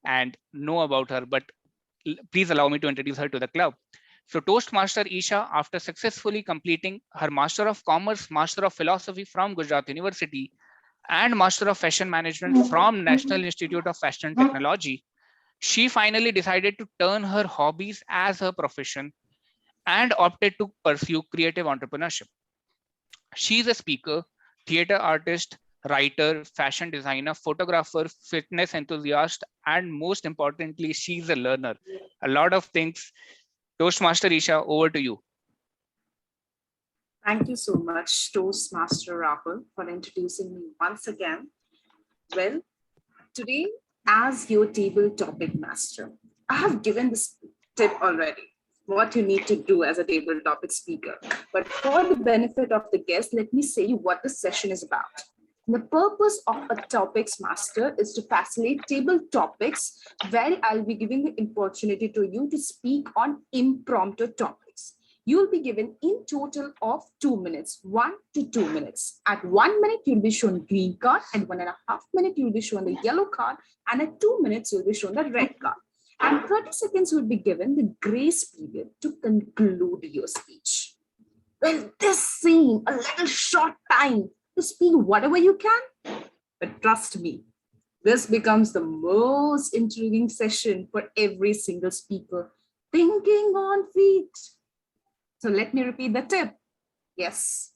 and know about her, but please allow me to introduce her to the club. So Toastmaster Isha, after successfully completing her Master of Commerce, Master of Philosophy from Gujarat University, and Master of Fashion Management from National Institute of Fashion and Technology, she finally decided to turn her hobbies as her profession and opted to pursue creative entrepreneurship. She's a speaker, theater artist, writer, fashion designer, photographer, fitness enthusiast, and most importantly, she's a learner. A lot of things. Toastmaster Isha, over to you. Thank you so much, Toastmaster Rahul, for introducing me once again. Well, today, as your table topic master, I have given this tip already, what you need to do as a table topic speaker. But for the benefit of the guest, let me say what the session is about. The purpose of a topics master is to facilitate table topics where I'll be giving the opportunity to you to speak on impromptu topics. You'll be given in total of 2 minutes, 1 to 2 minutes. At 1 minute, you'll be shown green card, and 1.5 minutes, you'll be shown the yellow card, and at 2 minutes, you'll be shown the red card. And 30 seconds will be given the grace period to conclude your speech. Well, this seems a little short time to speak whatever you can, but trust me, this becomes the most intriguing session for every single speaker thinking on feet. So let me repeat the tip. Yes,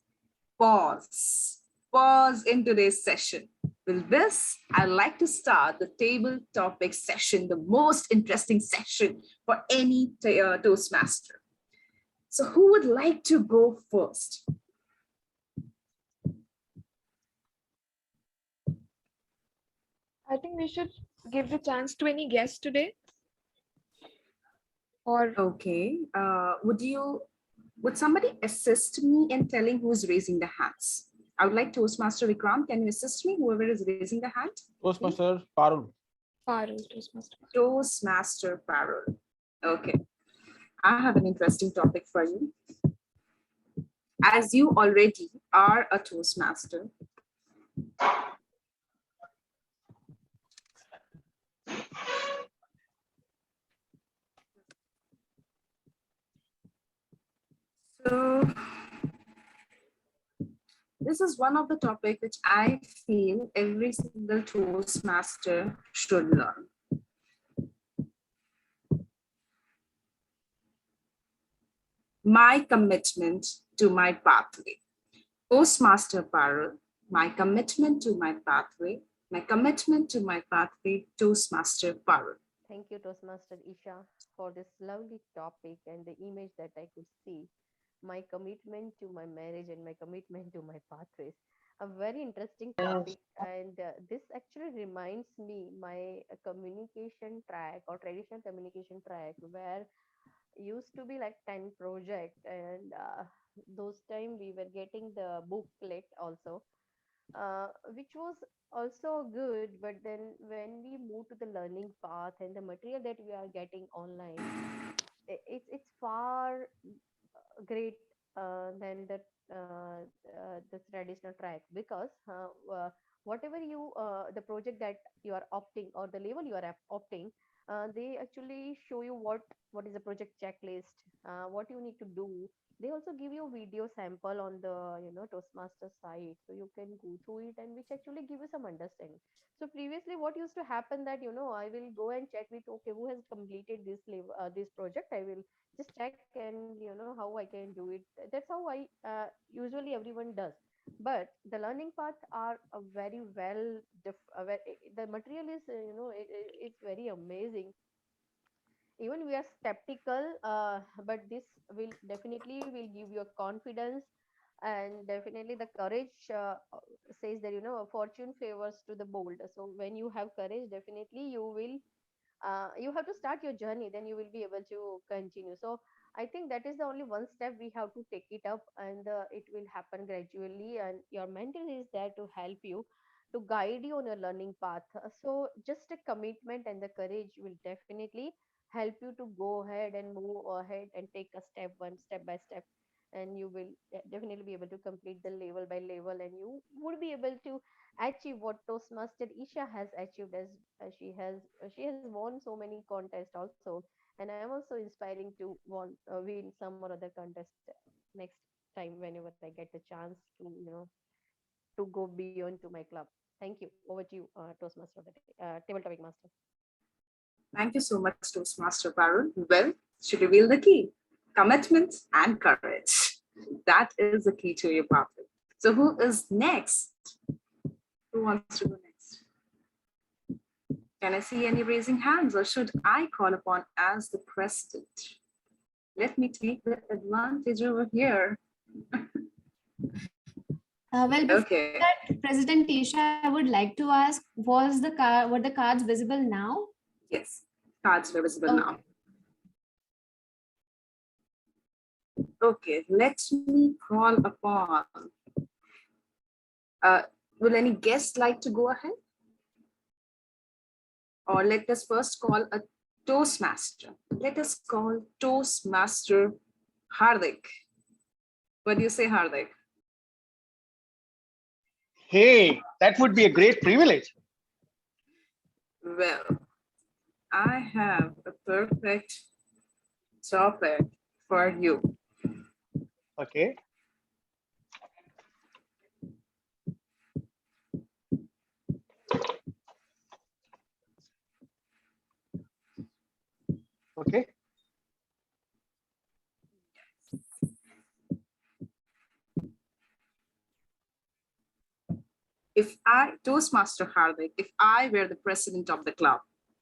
pause. Pause in today's session. With this, I'd like to start the table topic session, the most interesting session for any Toastmaster. So who would like to go first? I think we should give the chance to any guest today. Or okay, would somebody assist me in telling who's raising the hands? I would like Toastmaster Vikrant. Can you assist me? Whoever is raising the hand. Toastmaster Parul. Parul, Toastmaster. Toastmaster Parul. Okay. I have an interesting topic for you. As you already are a Toastmaster, so this is one of the topics which I feel every single Toastmaster should learn. My commitment to my pathway. Toastmaster Parul, my commitment to my pathway, my commitment to my pathway, Toastmaster Parul. Thank you, Toastmaster Isha, for this lovely topic and the image that I could see. My commitment to my marriage and my commitment to my pathways. A very interesting topic, and this actually reminds me my communication track or traditional communication track where used to be like 10 project, and those time we were getting the booklet also, which was also good. But then when we move to the learning path and the material that we are getting online, it's far great than the traditional track, because whatever you the project that you are opting or the level you are opting, they actually show you what is the project checklist, what you need to do. They also give you a video sample on the Toastmaster site, so you can go through it, and which actually give you some understanding. So previously what used to happen that I will go and check with, okay, who has completed this level, this project, I will just check and how I can do it. That's how I usually everyone does. But the learning path are a very well the material is it's very amazing. Even we are skeptical, but this will definitely will give you a confidence, and definitely the courage says that fortune favors to the bold. So when you have courage, definitely you have to start your journey, then you will be able to continue. So I think that is the only one step we have to take it up, and it will happen gradually, and your mentor is there to help you, to guide you on your learning path. So just a commitment and the courage will definitely help you to go ahead and move ahead and take a step by step, and you will definitely be able to complete the level by level, and you would be able to achieve what Toastmaster Isha has achieved, as she has won so many contests also, and I am also inspiring to win some or other contest next time whenever I get the chance to to go beyond to my club. Thank you. Over to you, Toastmaster of the day, table topic master. Thank you so much, Toastmaster Parul. Well, she revealed the key: commitment and courage. That is the key to your pathway. So who is next? Who wants to go next? Can I see any raising hands, or should I call upon as the president? Let me take the advantage over here. Well, before that, President Isha, I would like to ask, were the cards visible now? Yes, cards are visible now. Okay, let me call upon. Will any guest like to go ahead? Or let us first call a Toastmaster. Let us call Toastmaster Hardik. What do you say, Hardik? Hey, that would be a great privilege. Well, I have a perfect topic for you. Okay. Okay. If I, Toastmaster Hardik, if I were the president of the club,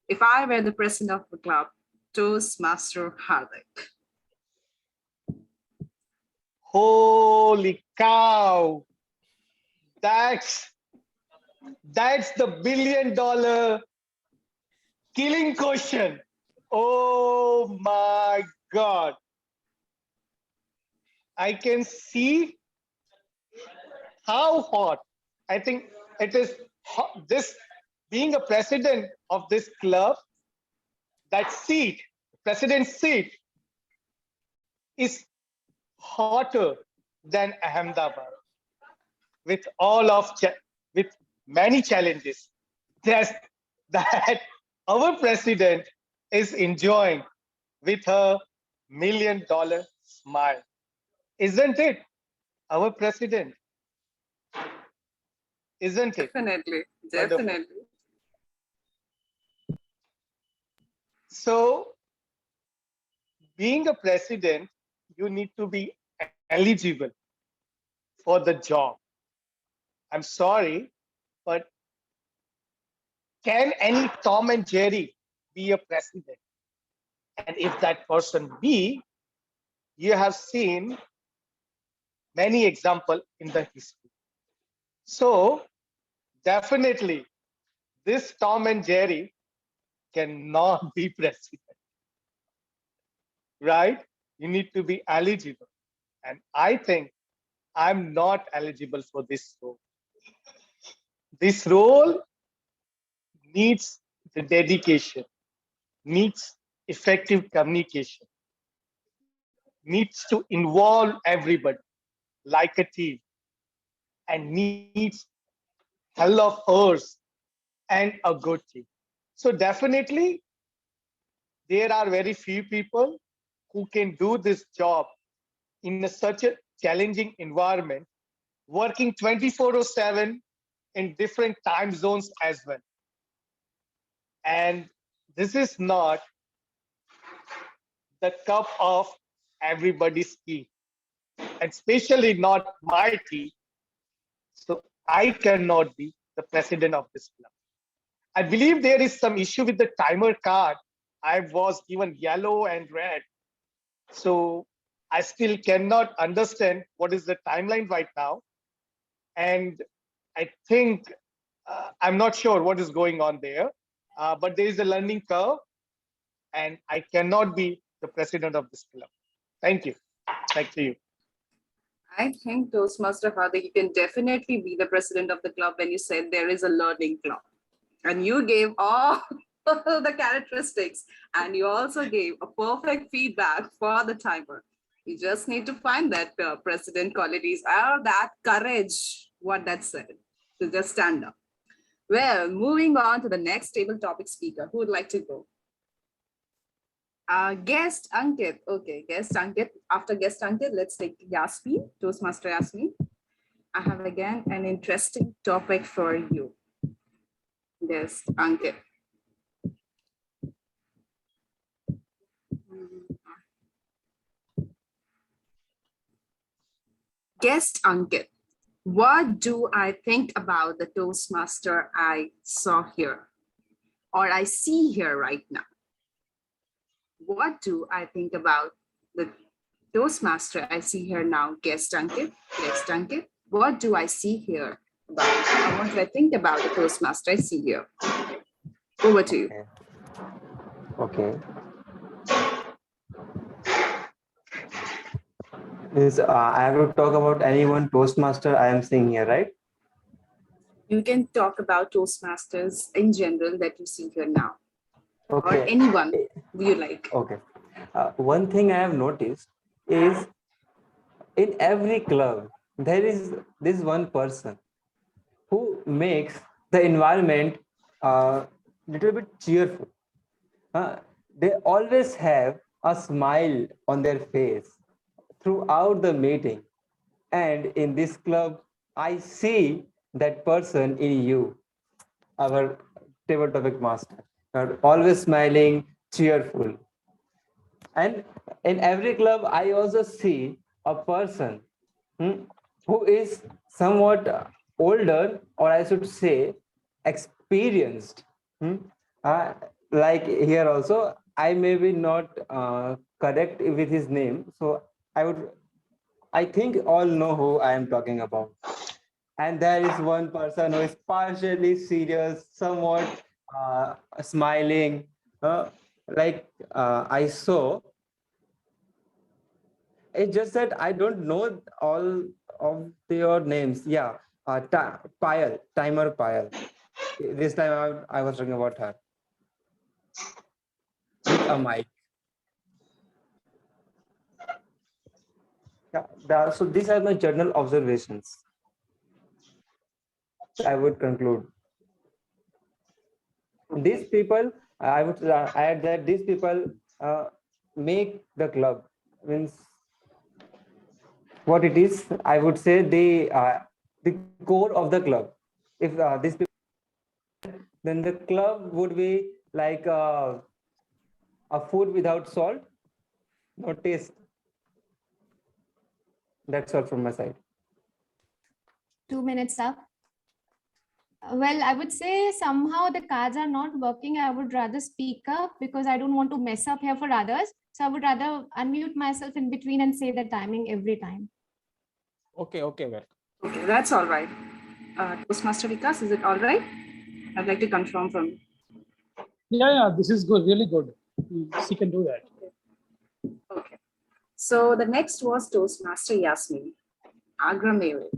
if I were the president of the club, Toastmaster Hardik. Holy cow. That's the $1 billion killing question. Oh my God. I can see how hot. I think it is hot. This being a president of this club, that seat, president's seat, is hotter than Ahmedabad with with many challenges. That our president is enjoying with her $1 million smile. Isn't it? Our president. Isn't it? Definitely, Wonderful. definitely. So, being a president, you need to be eligible for the job. I'm sorry, but can any Tom and Jerry be a president? And if that person be, you have seen many examples in the history. So definitely this Tom and Jerry cannot be president, right? You need to be eligible. And I think I'm not eligible for this role. This role needs the dedication, needs effective communication, needs to involve everybody like a team, and needs hell of hours and a good team. So definitely there are very few people who can do this job in such a challenging environment, working 24/7 in different time zones as well. And this is not the cup of everybody's tea, and especially not my tea. So I cannot be the president of this club. I believe there is some issue with the timer card. I was given yellow and red. So I still cannot understand what is the timeline right now. And I think, I'm not sure what is going on there, but there is a learning curve, and I cannot be the president of this club. Thank you. Back to you. I think Toastmaster Hardik, you can definitely be the president of the club when you said there is a learning club. And you gave all the characteristics, and you also gave a perfect feedback for the timer. You just need to find that president qualities or that courage, what that said, to just stand up. Well, moving on to the next table topic speaker. Who would like to go? Guest Ankit. Okay, guest Ankit. After guest Ankit, let's take Yasmin, Toastmaster Yasmin. I have again an interesting topic for you. Guest Ankit. Guest Ankit. What do I think about the Toastmaster I saw here, or I see here right now? What do I think about the Toastmaster I see here now? Guest Ankit, guest Ankit. What do I see here about, or what do I think about the Toastmaster I see here? Over to you. Okay. Means I have to talk about any one Toastmaster I am seeing here, right? You can talk about Toastmasters in general that you see here now, Okay. or anyone you like. Okay. One thing I have noticed is in every club, there is this one person who makes the environment little bit cheerful. They always have a smile on their face throughout the meeting. And in this club, I see that person in you, our table topic master. You're always smiling, cheerful. And in every club, I also see a person who is somewhat older, or I should say, experienced. Like here also, I may be not correct with his name, so I would I think all know who I am talking about. And there is one person who is partially serious, somewhat smiling. I saw. It's just that I don't know all of your names. Yeah, Payal, Timer Payal. This time I was talking about her with a mic. Yeah, so these are my journal observations. I would conclude. These people, I would add that these people make the club. Means what it is, I would say the core of the club. If these people, then the club would be like a food without salt, no taste. That's all from my side. 2 minutes up. Well, I would say somehow the cards are not working. I would rather speak up because I don't want to mess up here for others. So I would rather unmute myself in between and say the timing every time. Okay, well. Okay, that's all right. Toastmaster Vikas, is it all right? I'd like to confirm from you. Yeah, this is good, really good. She can do that. Okay. So the next was Toastmaster Yasmin. Agra Mele.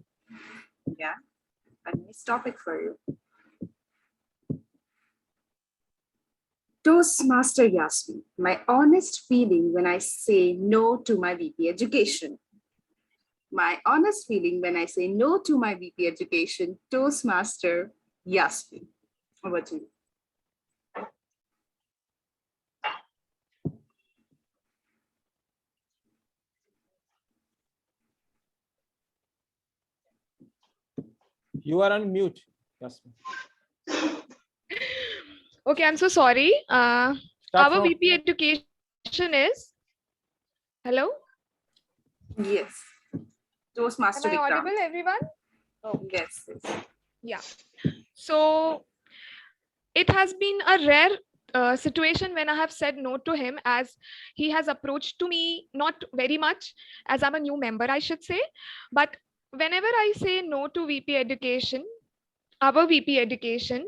Yeah, a nice topic for you. Toastmaster Yasmin, my honest feeling when I say no to my VP education. My honest feeling when I say no to my VP education, Toastmaster Yasmin. Over to you. You are on mute, Yasmin. Okay, I'm so sorry. Our VP education is. Hello? Yes. Toastmaster Am I Vikrant. audible, everyone? Oh, yes. Yeah. So it has been a rare situation when I have said no to him, as he has approached to me, not very much, as I'm a new member, I should say. But whenever I say no to VP education, our VP education,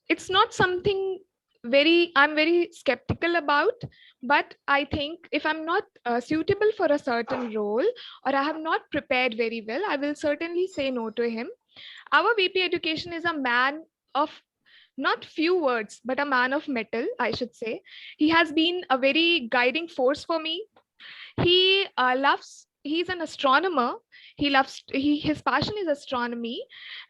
it's not something I'm very skeptical about, but I think if I'm not suitable for a certain role or I have not prepared very well, I will certainly say no to him. Our VP education is a man of not few words, but a man of metal, I should say. He has been a very guiding force for me. He's an astronomer. His passion is astronomy.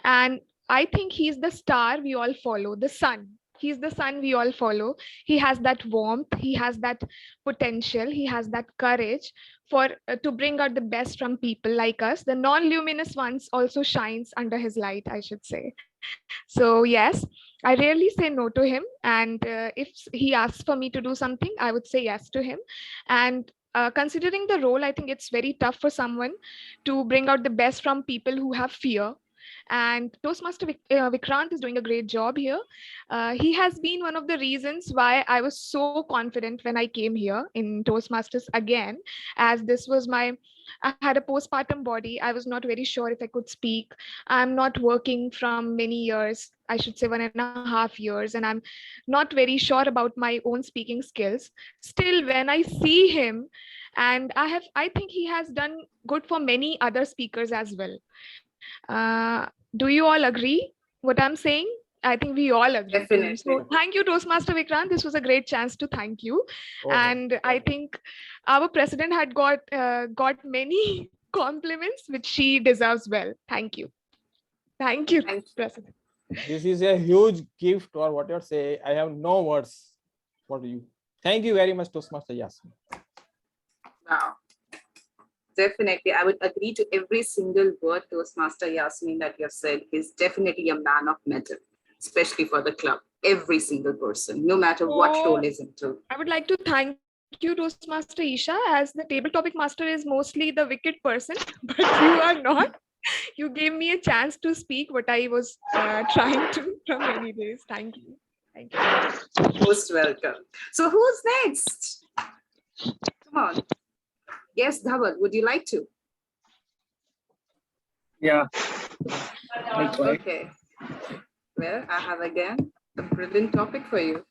And I think he's the star we all follow, the sun. He's the sun we all follow. He has that warmth, he has that potential, he has that courage for to bring out the best from people like us. The non-luminous ones also shines under his light, I should say. So yes, I rarely say no to him. And if he asks for me to do something, I would say yes to him. And considering the role, I think it's very tough for someone to bring out the best from people who have fear. And Toastmaster Vikrant is doing a great job here. He has been one of the reasons why I was so confident when I came here in Toastmasters again, as I had a postpartum body. I was not very sure if I could speak. I'm not working from many years, I should say 1.5 years, and I'm not very sure about my own speaking skills. Still, when I see him, and I think he has done good for many other speakers as well. Do you all agree what I'm saying? I think we all agree. Definitely. So thank you, Toastmaster Vikrant. This was a great chance to thank you. And I think our president had got many compliments, which she deserves well. Thank you. Thank you, President. This is a huge gift, or what you say. I have no words for you. Thank you very much, Toastmaster Yasmin. Wow. Definitely, I would agree to every single word, Toastmaster Yasmin, that you have said. He's definitely a man of metal, especially for the club. Every single person, no matter what role is into. I would like to thank you, Toastmaster Isha, as the table topic master is mostly the wicked person, but you are not. You gave me a chance to speak what I was trying to from many days. Thank you. Thank you. Most welcome. So who's next? Come on. Yes, Dhaval, would you like to? Yeah. I'll try. Okay. Well, I have again a brilliant topic for you.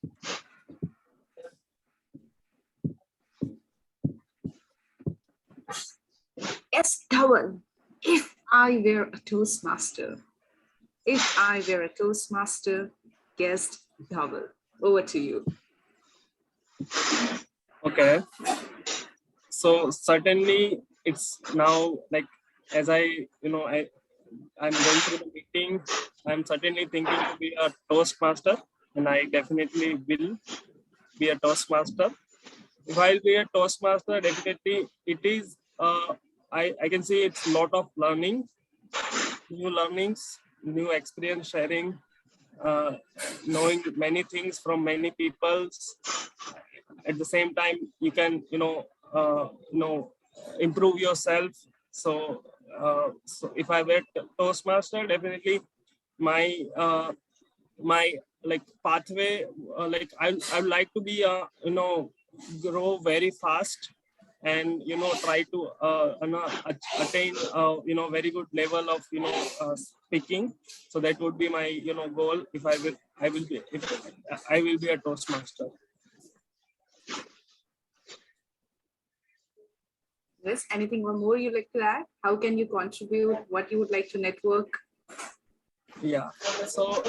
Yes, Dhaval, if I were a Toastmaster, guest Dhaval, over to you. Okay. So certainly it's now like, as I'm going through the meeting, I'm certainly thinking to be a Toastmaster, and I definitely will be a Toastmaster. If I'll be a Toastmaster, definitely it is, I can see it's a lot of learning, new learnings, new experience sharing, knowing many things from many peoples. At the same time, you can, improve yourself. So, so if I were Toastmaster, definitely my my like pathway, like I would like to be grow very fast, and try to attain very good level of speaking. So that would be my goal if I will be a Toastmaster. Yes, anything more you'd like to add? How can you contribute? What you would like to network? Yeah, so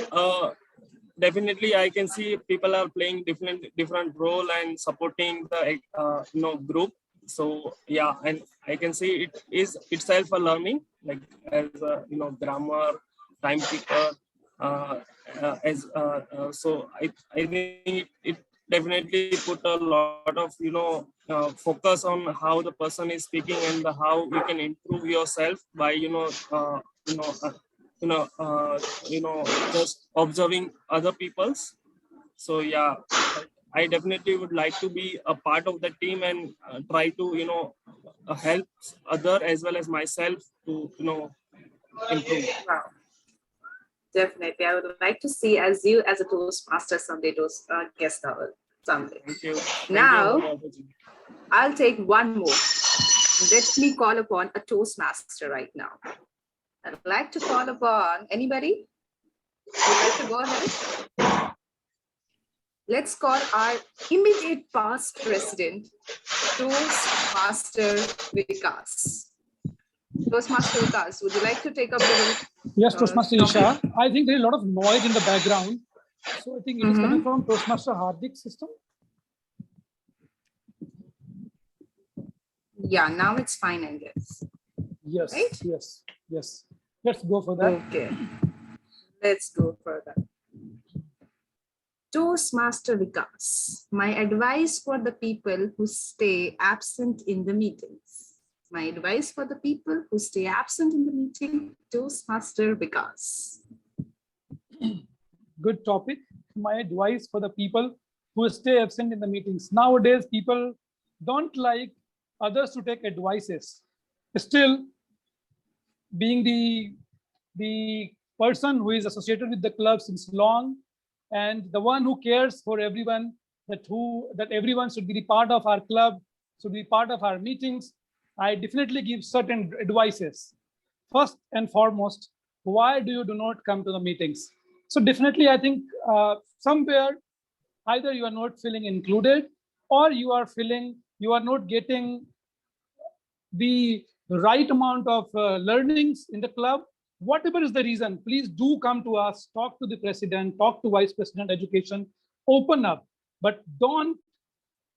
definitely I can see people are playing different role and supporting the group. So yeah, and I can see it is itself a learning, like as a grammar, timekeeper, so I think it definitely put a lot of focus on how the person is speaking, and how you can improve yourself by just observing other people's. So yeah, I definitely would like to be a part of the team, and try to help other as well as myself to improve. Wow. Definitely, I would like to see as you as a Toastmaster someday, guest Dhaval someday. Thank you. Now, I'll take one more. Let me call upon a Toastmaster right now. I'd like to call upon anybody. Would like to go ahead? Let's call our immediate past president, Toastmaster Vikas. Toastmaster Vikas, would you like to take up the Yes, Toastmaster Isha. I think there's a lot of noise in the background. So I think it is coming from Toastmaster Hardik's system. Yeah, now it's fine, I guess. Yes, right? yes. Let's go for that. Okay, let's go for that. Toastmaster Vikas, my advice for the people who stay absent in the meetings. My advice for the people who stay absent in the meeting, Toastmaster Vikas. Good topic. My advice for the people who stay absent in the meetings. Nowadays, people don't like others to take advices. Still, being the person who is associated with the club since long, and the one who cares for everyone, that everyone should be the part of our club, should be part of our meetings, I definitely give certain advices. First and foremost, why do you not come to the meetings? So definitely, I think somewhere either you are not feeling included, or you are feeling you are not getting the right amount of learnings in the club. Whatever is the reason, please do come to us, talk to the president, talk to vice president education, open up, but don't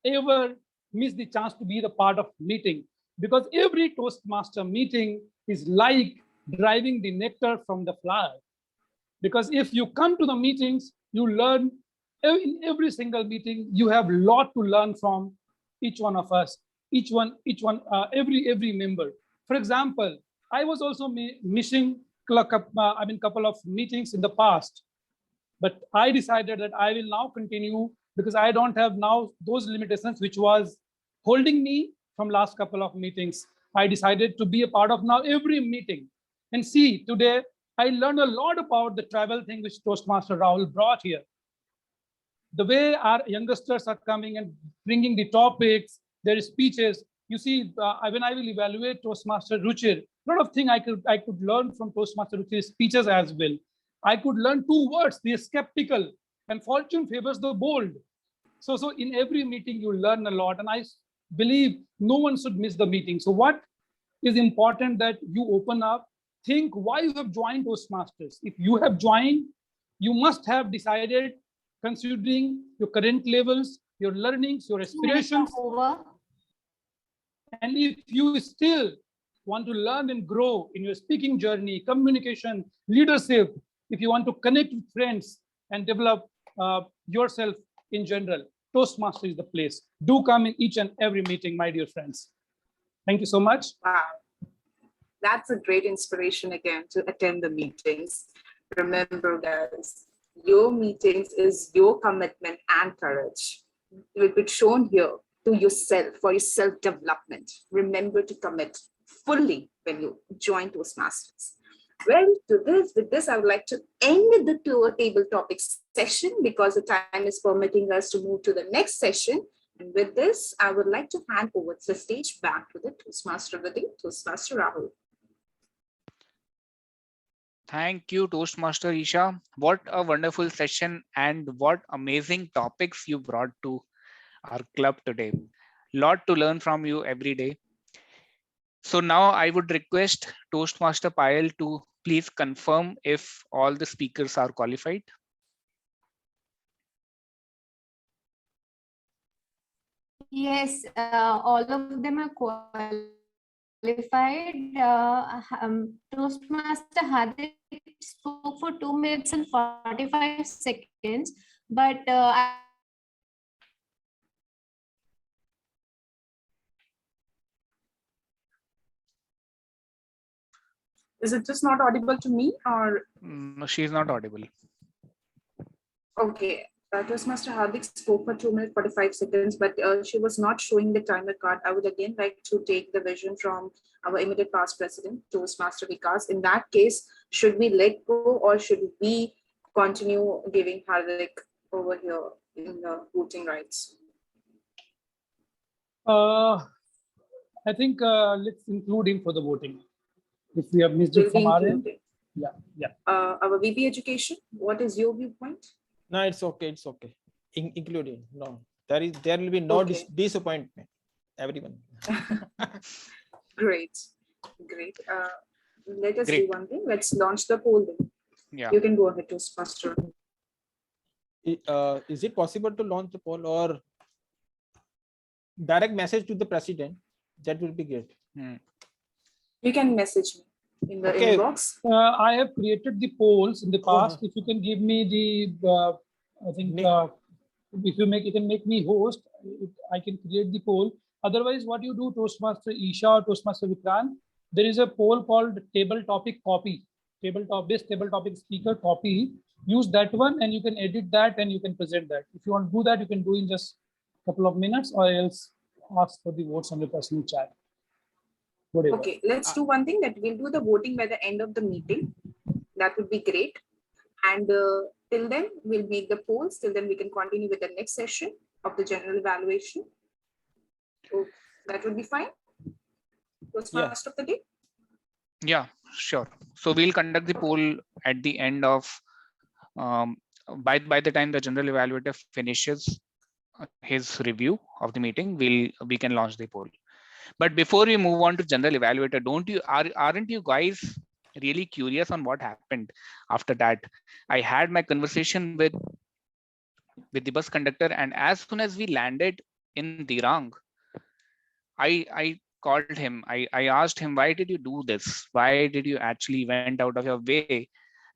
ever miss the chance to be the part of meeting, because every Toastmaster meeting is like driving the nectar from the flower. Because if you come to the meetings, you learn. In every single meeting, you have a lot to learn from each one of us, every member. For example, I was also missing couple of meetings in the past, but I decided that I will now continue, because I don't have now those limitations which was holding me from last couple of meetings. I decided to be a part of now every meeting. And see, today I learned a lot about the travel thing which Toastmaster Rahul brought here. The way our youngsters are coming and bringing the topics, their speeches, You see, when I will evaluate Toastmaster Ruchir, a lot of things I could learn from Toastmaster Ruchir's speeches as well. I could learn 2 words, the skeptical and fortune favors the bold. So in every meeting you learn a lot, and I believe no one should miss the meeting. So what is important that you open up, think why you have joined Toastmasters. If you have joined, you must have decided, considering your current levels, your learnings, your aspirations. And if you still want to learn and grow in your speaking journey, communication, leadership, if you want to connect with friends and develop yourself in general, Toastmaster is the place. Do come in each and every meeting, my dear friends. Thank you so much. Wow. That's a great inspiration again to attend the meetings. Remember, guys, your meetings is your commitment and courage. It will be shown here to yourself for your self-development. Remember to commit fully when you join Toastmasters. Well, with this, I would like to end the table topics session because the time is permitting us to move to the next session. And with this, I would like to hand over the stage back to the Toastmaster of the day, Toastmaster Rahul. Thank you, Toastmaster Isha. What a wonderful session and what amazing topics you brought to our club today. Lot to learn from you every day. So now I would request Toastmaster Payal to please confirm if all the speakers are qualified. Yes, all of them are qualified. Toastmaster Hardik spoke for 2 minutes and 45 seconds, but Is it just not audible to me or? No, she is not audible. Okay. Toastmaster Hardik spoke for 2 minutes 45 seconds, but she was not showing the timer card. I would again like to take the vision from our immediate past president, Toastmaster Vikas. In that case, should we let go or should we continue giving Hardik over here in the voting rights? I think let's include him for the voting. If we have missed it from our end. Yeah. Our VP Education, what is your viewpoint? No, it's okay. It's okay. Including no, there will be no disappointment. Everyone. Great. Let us do one thing. Let's launch the poll then. Yeah. You can go ahead, Toastmaster. Is it possible to launch the poll or direct message to the president? That will be great. You can message me in the inbox. I have created the polls in the past. If you can give me the, I think if you can make me host, I can create the poll. Otherwise, what you do, Toastmaster Isha or Toastmaster Vikrant, there is a poll called table topic copy. This table topic speaker copy. Use that one and you can edit that and you can present that. If you want to do that, you can do in just a couple of minutes or else ask for the votes on the personal chat. Whatever. Okay, let's do one thing that we'll do the voting by the end of the meeting. That would be great. And till then, we'll make the polls. Till then, we can continue with the next session of the general evaluation. So that would be fine. Toastmaster of the day. Yeah, sure. So we'll conduct the poll at the end of, by the time the general evaluator finishes his review of the meeting, we can launch the poll. But before we move on to general evaluator, aren't you guys really curious on what happened after that? I had my conversation with the bus conductor, and as soon as we landed in Dirang, I called him. I asked him, why did you do this? Why did you actually went out of your way?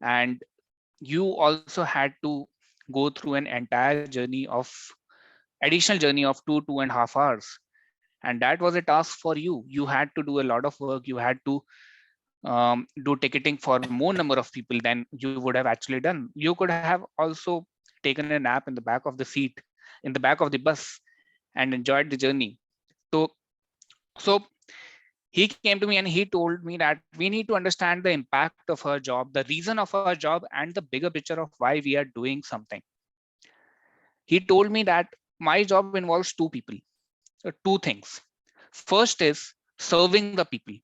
And you also had to go through an entire additional journey of 2.5 hours. And that was a task for you. You had to do a lot of work. You had to do ticketing for more number of people than you would have actually done. You could have also taken a nap in the back of the seat, in the back of the bus, and enjoyed the journey. So he came to me and he told me that we need to understand the impact of our job, the reason of our job, and the bigger picture of why we are doing something. He told me that my job involves 2 people, 2 things. First is serving the people.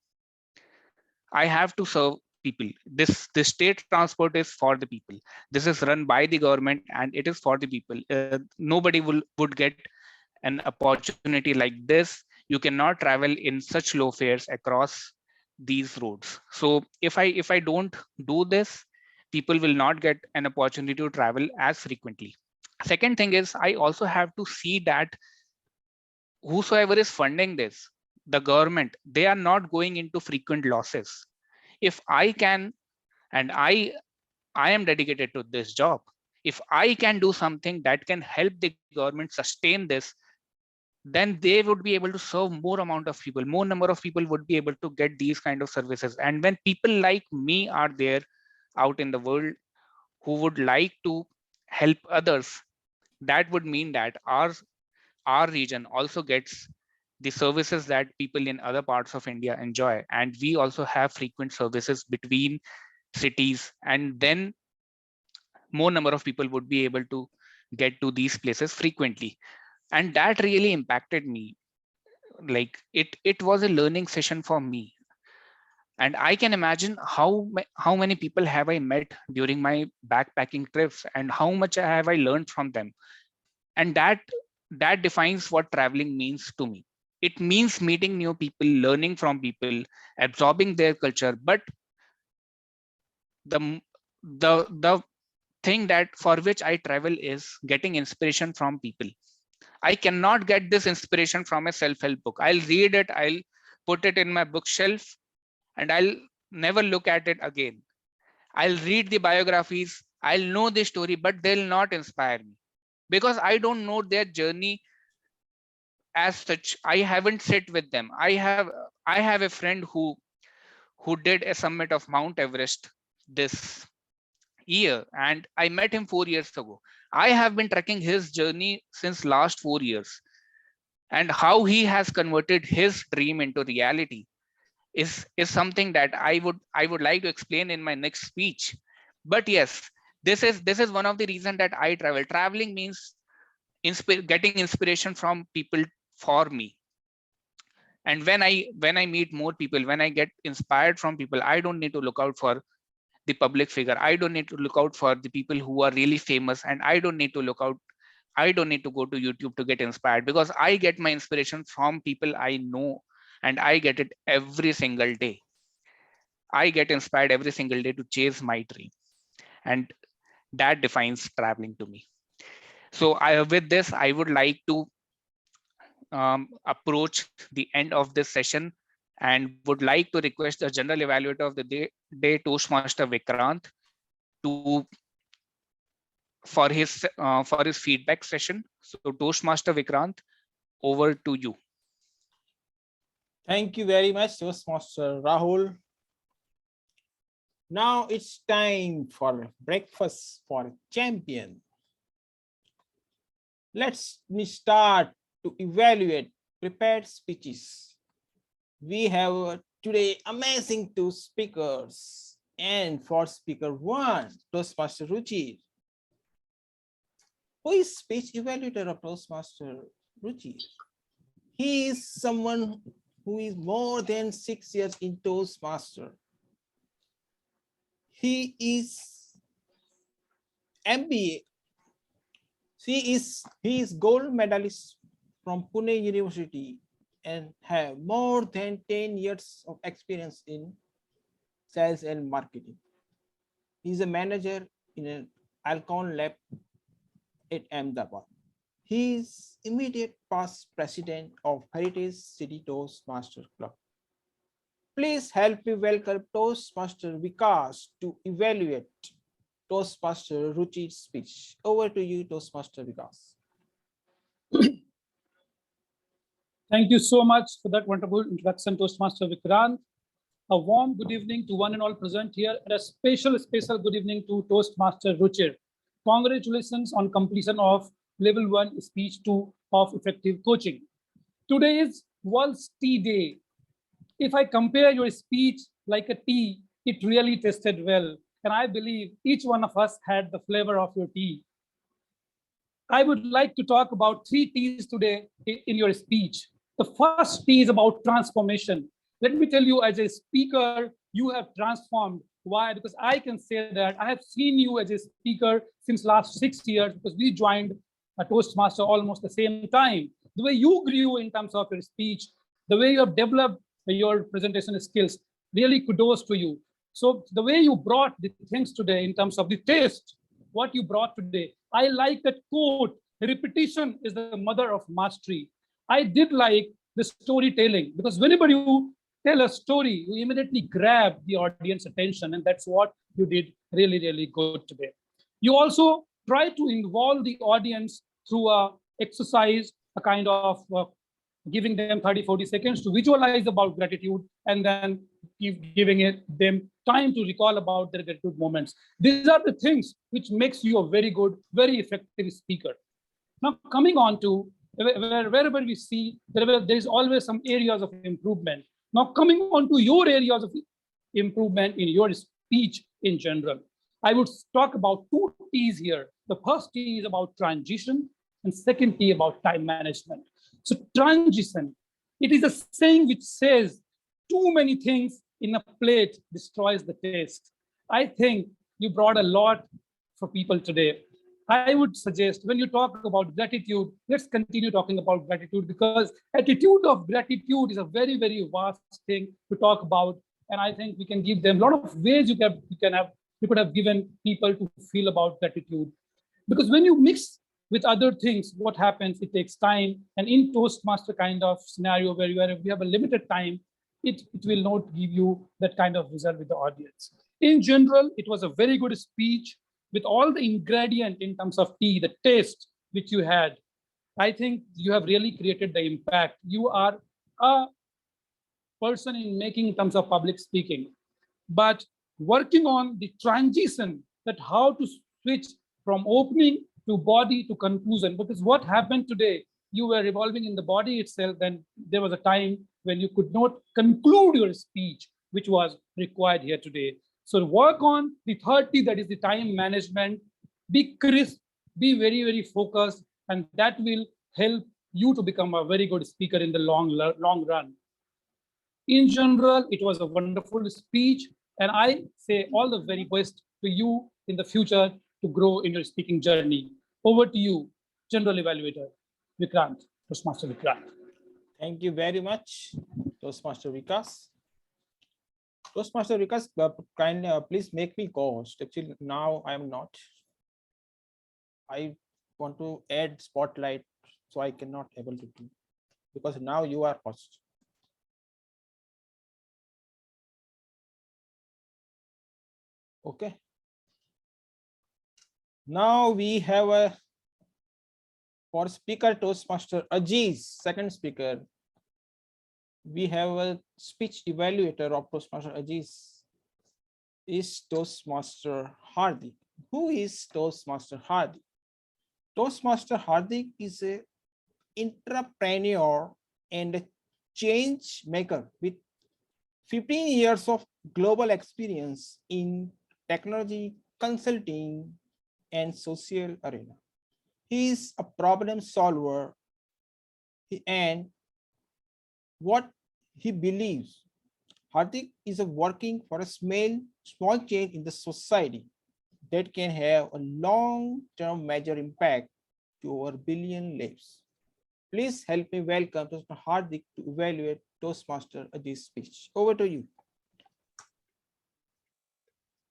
I have to serve people. This state transport is for the people. This is run by the government and it is for the people. Nobody would get an opportunity like this. You cannot travel in such low fares across these roads. So if I don't do this, people will not get an opportunity to travel as frequently. Second thing is, I also have to see that whosoever is funding this, the government, they are not going into frequent losses. If I can, and I am dedicated to this job, if I can do something that can help the government sustain this, then they would be able to serve more amount of people, more number of people would be able to get these kind of services. And when people like me are there out in the world who would like to help others, that would mean that our region also gets the services that people in other parts of India enjoy. And we also have frequent services between cities, and then more number of people would be able to get to these places frequently. And that really impacted me. Like it was a learning session for me. And I can imagine how many people have I met during my backpacking trips, and how much have I learned from them. And that defines what traveling means to me. It means meeting new people, learning from people, absorbing their culture. But the thing that for which I travel is getting inspiration from people. I cannot get this inspiration from a self-help book. I'll read it, I'll put it in my bookshelf, and I'll never look at it again. I'll read the biographies, I'll know the story, but they'll not inspire me because I don't know their journey as such. I haven't sit with them. I have a friend who did a summit of Mount Everest this year, and I met him 4 years ago. I have been tracking his journey since last 4 years, and how he has converted his dream into reality is something that I would like to explain in my next speech. But yes, this is one of the reasons that I travel. Traveling means getting inspiration from people for me. And when I meet more people, when I get inspired from people, I don't need to look out for the public figure. I don't need to look out for the people who are really famous, and I don't need to go to YouTube to get inspired, because I get my inspiration from people I know, and I get it every single day. I get inspired every single day to chase my dream, and that defines traveling to me. So with this, I would like to approach the end of this session, and would like to request the general evaluator of the day Toastmaster Vikrant, to for his feedback session. So Toastmaster Vikrant, over to you. Thank you very much, Toastmaster Rahul. Now it's time for breakfast for champion. Let's start to evaluate prepared speeches. We have today amazing 2 speakers, and for speaker 1, Toastmaster Ruchi. Who is speech evaluator of Toastmaster Ruchi? He is someone who is more than 6 years in Toastmaster. He is MBA. He is gold medalist from Pune University and have more than 10 years of experience in sales and marketing. He's a manager in an Alcon lab at Ahmedabad. He is immediate past president of Heritage City Toastmaster Club. Please help me welcome Toastmaster Vikas to evaluate Toastmaster Ruchi's speech. Over to you, Toastmaster Vikas. Thank you so much for that wonderful introduction, Toastmaster Vikrant. A warm good evening to one and all present here, and a special good evening to Toastmaster Ruchir. Congratulations on completion of Level 1 Speech 2 of Effective Coaching. Today is World's Tea Day. If I compare your speech like a tea, it really tasted well. And I believe each one of us had the flavor of your tea. I would like to talk about 3 T's today in your speech. The first T is about transformation. Let me tell you, as a speaker, you have transformed. Why? Because I can say that I have seen you as a speaker since last 6 years, because we joined a Toastmaster almost the same time. The way you grew in terms of your speech, the way you have developed your presentation skills, really kudos to you. So the way you brought the things today in terms of the taste, what you brought today, I like that quote, repetition is the mother of mastery. I did like the storytelling, because whenever you tell a story, you immediately grab the audience attention, and that's what you did really, really good today. You also try to involve the audience through a exercise, a kind of giving them 30-40 seconds to visualize about gratitude, and then giving them time to recall about their gratitude moments. These are the things which makes you a very good, very effective speaker. Now, coming on to wherever we see, there is always some areas of improvement. Now, coming on to your areas of improvement in your speech in general, I would talk about 2 T's here. The first T is about transition, and second T about time management. So transition, it is a saying which says too many things in a plate destroys the taste. I think you brought a lot for people today. I would suggest when you talk about gratitude, let's continue talking about gratitude, because attitude of gratitude is a very, very vast thing to talk about. And I think we can give them a lot of ways you could have given people to feel about gratitude. Because when you mix with other things, what happens, it takes time. And in Toastmaster kind of scenario where we have a limited time, it will not give you that kind of result with the audience. In general, it was a very good speech with all the ingredient in terms of tea, the taste which you had. I think you have really created the impact. You are a person in making in terms of public speaking, but working on the transition, that how to switch from opening to body to conclusion. Because what happened today, you were revolving in the body itself, then there was a time when you could not conclude your speech, which was required here today. So work on the 30, that is the time management. Be crisp, be very, very focused, and that will help you to become a very good speaker in the long run. In general, it was a wonderful speech, and I say all the very best to you in the future to grow in your speaking journey. Over to you, General Evaluator Vikrant, Toastmaster Vikrant. Thank you very much, Toastmaster Vikas. Toastmaster Vikas, kindly please make me co-host. Actually, now I am not. I want to add spotlight, so I cannot able to do, because now you are host. Okay. Now we have a for speaker Toastmaster Aziz, second speaker. We have a speech evaluator of Toastmaster Aziz. Is Toastmaster Hardik. Who is Toastmaster Hardik? Toastmaster Hardik is an entrepreneur and a change maker with 15 years of global experience in technology, consulting, and social arena. He is a problem solver, and what he believes, Hardik is working for a small change in the society that can have a long-term major impact to over billion lives. Please help me welcome Toastmaster Hardik to evaluate Toastmaster Ajiz's speech. Over to you.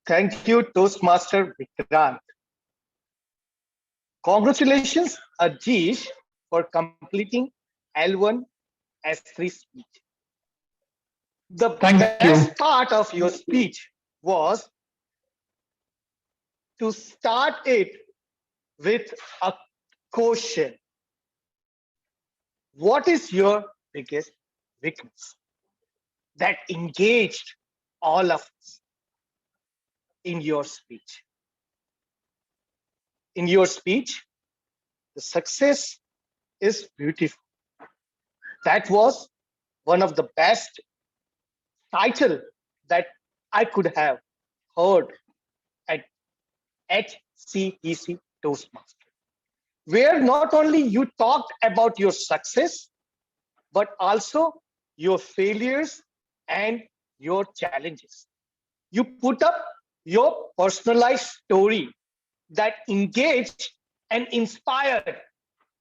Thank you, Toastmaster Vikrant. Congratulations, Ajish, for completing L1 S3 speech. The best part of your speech was to start it with a question. What is your biggest weakness? That engaged all of us in your speech. In your speech, the success is beautiful. That was one of the best title that I could have heard at HCEC Toastmaster, where not only you talked about your success, but also your failures and your challenges. You put up your personalized story that engaged and inspired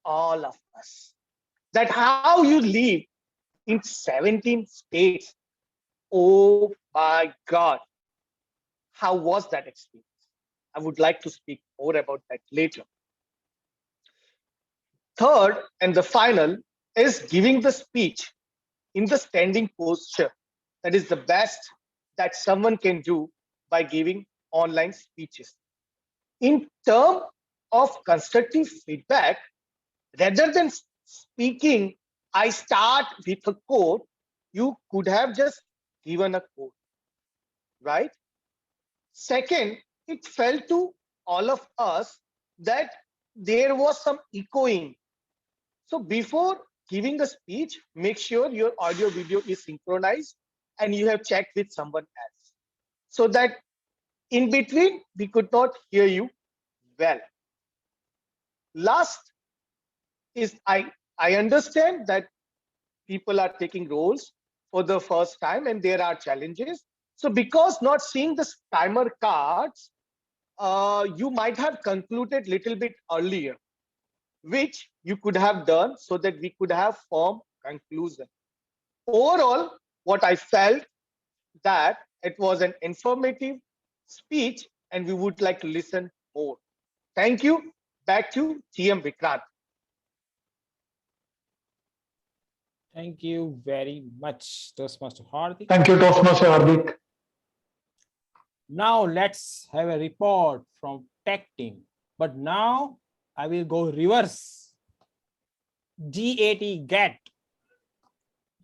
all of us. That how you live in 17 states. Oh my God. How was that experience? I would like to speak more about that later. Third and the final is giving the speech in the standing posture. That is the best that someone can do by giving online speeches. In terms of constructive feedback, rather than speaking, I start with a quote, you could have just given a quote, right? Second, it felt to all of us that there was some echoing. So before giving a speech, make sure your audio video is synchronized and you have checked with someone else so that in between we could not hear you well. Last is I understand that people are taking roles for the first time and there are challenges. So because not seeing the timer cards, you might have concluded little bit earlier, which you could have done so that we could have formed conclusion. Overall, what I felt that it was an informative speech and we would like to listen more. Thank you. Back to GM Vikrant. Thank you very much, Toastmaster Hardik. Thank you, Toastmaster Hardik. Now let's have a report from tech team. But now I will go reverse. GAT.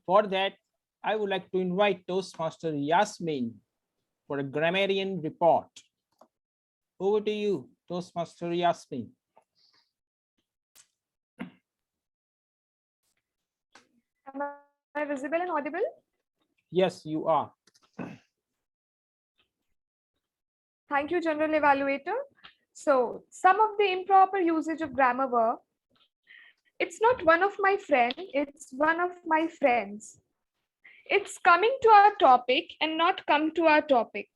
For that, I would like to invite Toastmaster Yasmin for a grammarian report. Over to you, Toastmaster Yasmin. Am I visible and audible? Yes, you are. Thank you, General Evaluator. So some of the improper usage of grammar were, it's not one of my friends, it's one of my friends. It's coming to our topic and not come to our topic.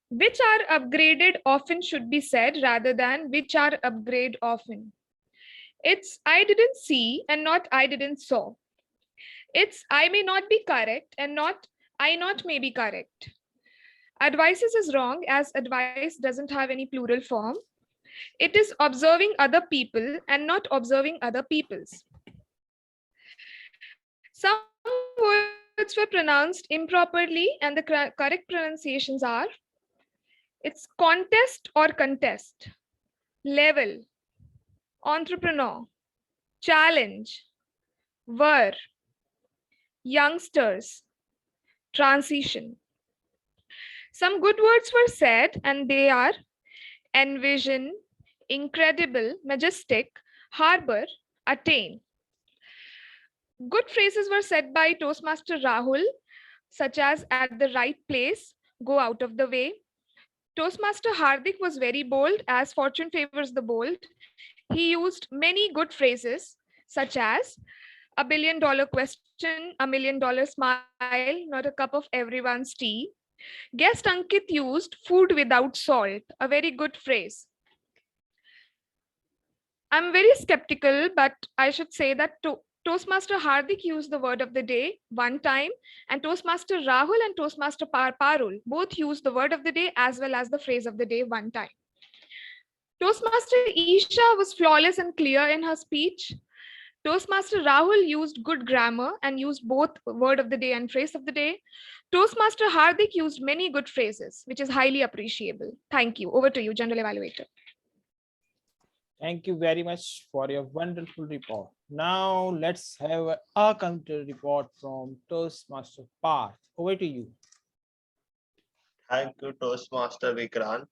Which are upgraded often should be said rather than which are upgrade often. It's I didn't see and not I didn't saw. It's I may not be correct and not I not may be correct. Advices is wrong as advice doesn't have any plural form. It is observing other people and not observing other people's. Some words were pronounced improperly and the correct pronunciations are, it's contest or contest, level, entrepreneur, challenge, were, youngsters, transition. Some good words were said and they are envision, incredible, majestic, harbor, attain. Good phrases were said by Toastmaster Rahul, such as at the right place, go out of the way. Toastmaster Hardik was very bold, as fortune favors the bold. He used many good phrases, such as $1 billion question, $1 million smile, not a cup of everyone's tea. Guest Ankit used food without salt, a very good phrase. I'm very skeptical, but I should say that Toastmaster Hardik used the word of the day one time, and Toastmaster Rahul and Toastmaster Parul both used the word of the day as well as the phrase of the day one time. Toastmaster Isha was flawless and clear in her speech. Toastmaster Rahul used good grammar and used both word of the day and phrase of the day. Toastmaster Hardik used many good phrases, which is highly appreciable. Thank you. Over to you, General Evaluator. Thank you very much for your wonderful report. Now let's have a counter report from Toastmaster Parth. Over to you. Thank you, Toastmaster Vikrant.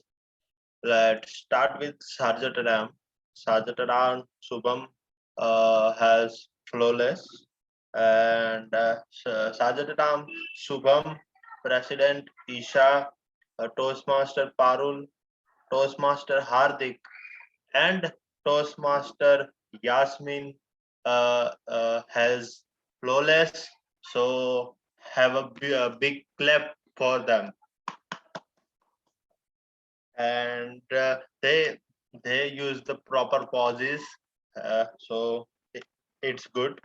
Let's start with Sergeant Ram. Sergeant Ram Subham has flawless, and Sergeant Ram Subham, President Isha, Toastmaster Parul, Toastmaster Hardik, and Toastmaster Yasmin has flawless. So have a big clap for them. And they use the proper pauses, so it's good.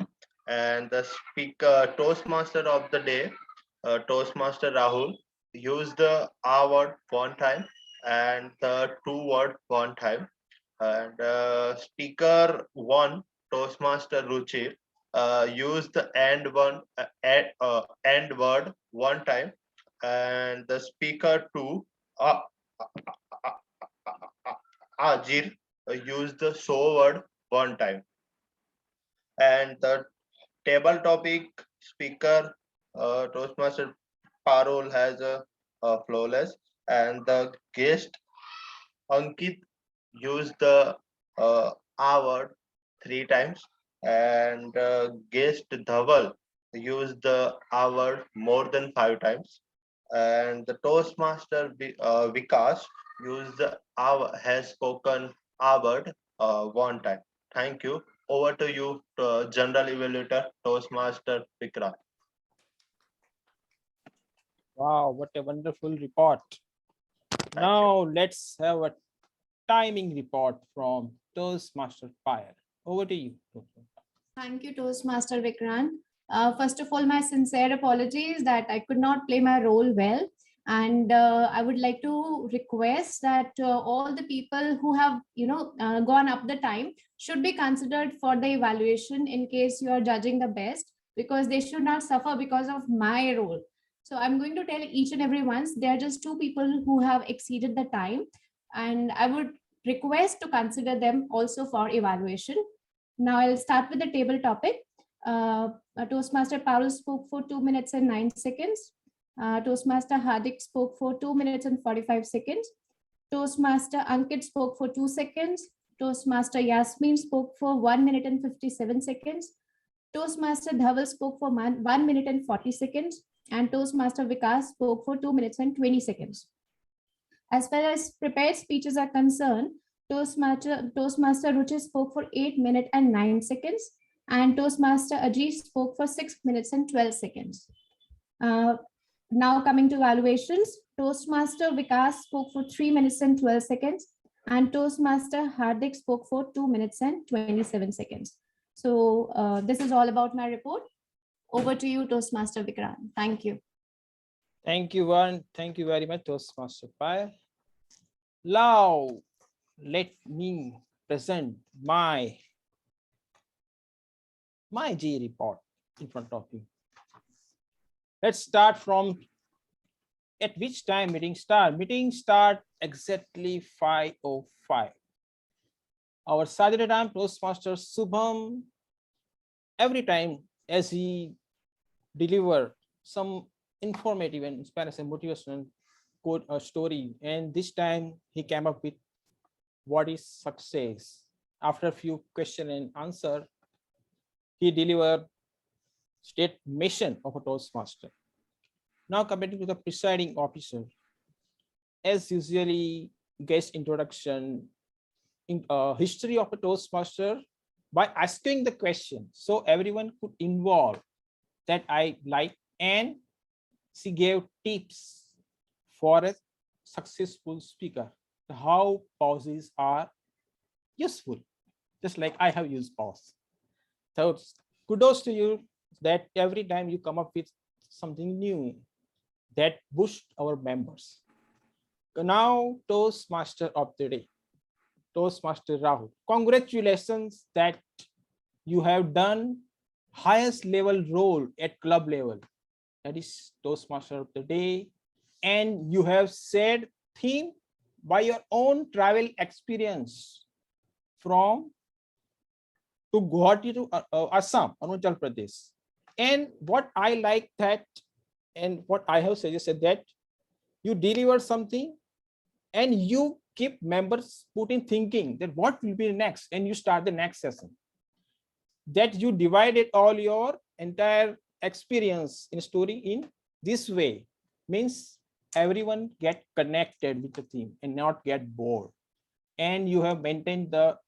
And the speaker Toastmaster of the day, Toastmaster Rahul, use the R word one time and the two word one time. And speaker one, Toastmaster Ruchi, use the end word one time. And the speaker two, Ajir, use the so word one time. And the table topic speaker, Toastmaster Parul, has a flawless. And the guest Ankit used the R word three times. And guest Dhaval used the R word more than five times. And the Toastmaster Vikas used the has spoken R word one time. Thank you. Over to you, General Evaluator, Toastmaster Vikrant. Wow, what a wonderful report. Now let's have a timing report from Toastmaster Fire. Over to you. Thank you, Toastmaster Vikrant. First of all, my sincere apologies that I could not play my role well. And I would like to request that all the people who have, gone up the time should be considered for the evaluation in case you are judging the best, because they should not suffer because of my role. So I'm going to tell each and every once, there are just two people who have exceeded the time, and I would request to consider them also for evaluation. Now I'll start with the table topic. Toastmaster Paul spoke for 2 minutes and 9 seconds. Toastmaster Hardik spoke for 2 minutes and 45 seconds. Toastmaster Ankit spoke for 2 seconds. Toastmaster Yasmin spoke for 1 minute and 57 seconds. Toastmaster Dhaval spoke for 1 minute and 40 seconds. And Toastmaster Vikas spoke for 2 minutes and 20 seconds. As far as prepared speeches are concerned, Toastmaster Ruchi spoke for 8 minutes and 9 seconds. And Toastmaster Ajit spoke for 6 minutes and 12 seconds. Now coming to evaluations, Toastmaster Vikas spoke for 3 minutes and 12 seconds. And Toastmaster Hardik spoke for 2 minutes and 27 seconds. So this is all about my report. Over to you, Toastmaster Vikrant. Thank you. Thank you, Varun. Thank you very much, Toastmaster Fire. Now, let me present my G report in front of you. Let's start from at which time meeting start. Meeting start exactly 5:05. Our Saturday time Toastmaster Subham, every time as he deliver some informative and inspiring motivational quote or story, and this time he came up with what is success. After a few question and answer, he delivered state mission of a Toastmaster. Now coming to the presiding officer, as usually guest introduction in history of a Toastmaster by asking the question so everyone could involve that I like, and she gave tips for a successful speaker, how pauses are useful, just like I have used pause. So kudos to you that every time you come up with something new that boosts our members. Now Toastmaster of the day, Toastmaster Rahul. Congratulations that you have done highest level role at club level, that is Toastmaster of the day, and you have said theme by your own travel experience from to Guwahati to Assam, Arunachal Pradesh. And what I like that, and what I have suggested, that you deliver something and you keep members putting thinking that what will be next, and you start the next session. That you divided all your entire experience in story in this way means everyone get connected with the theme and not get bored. And you have maintained the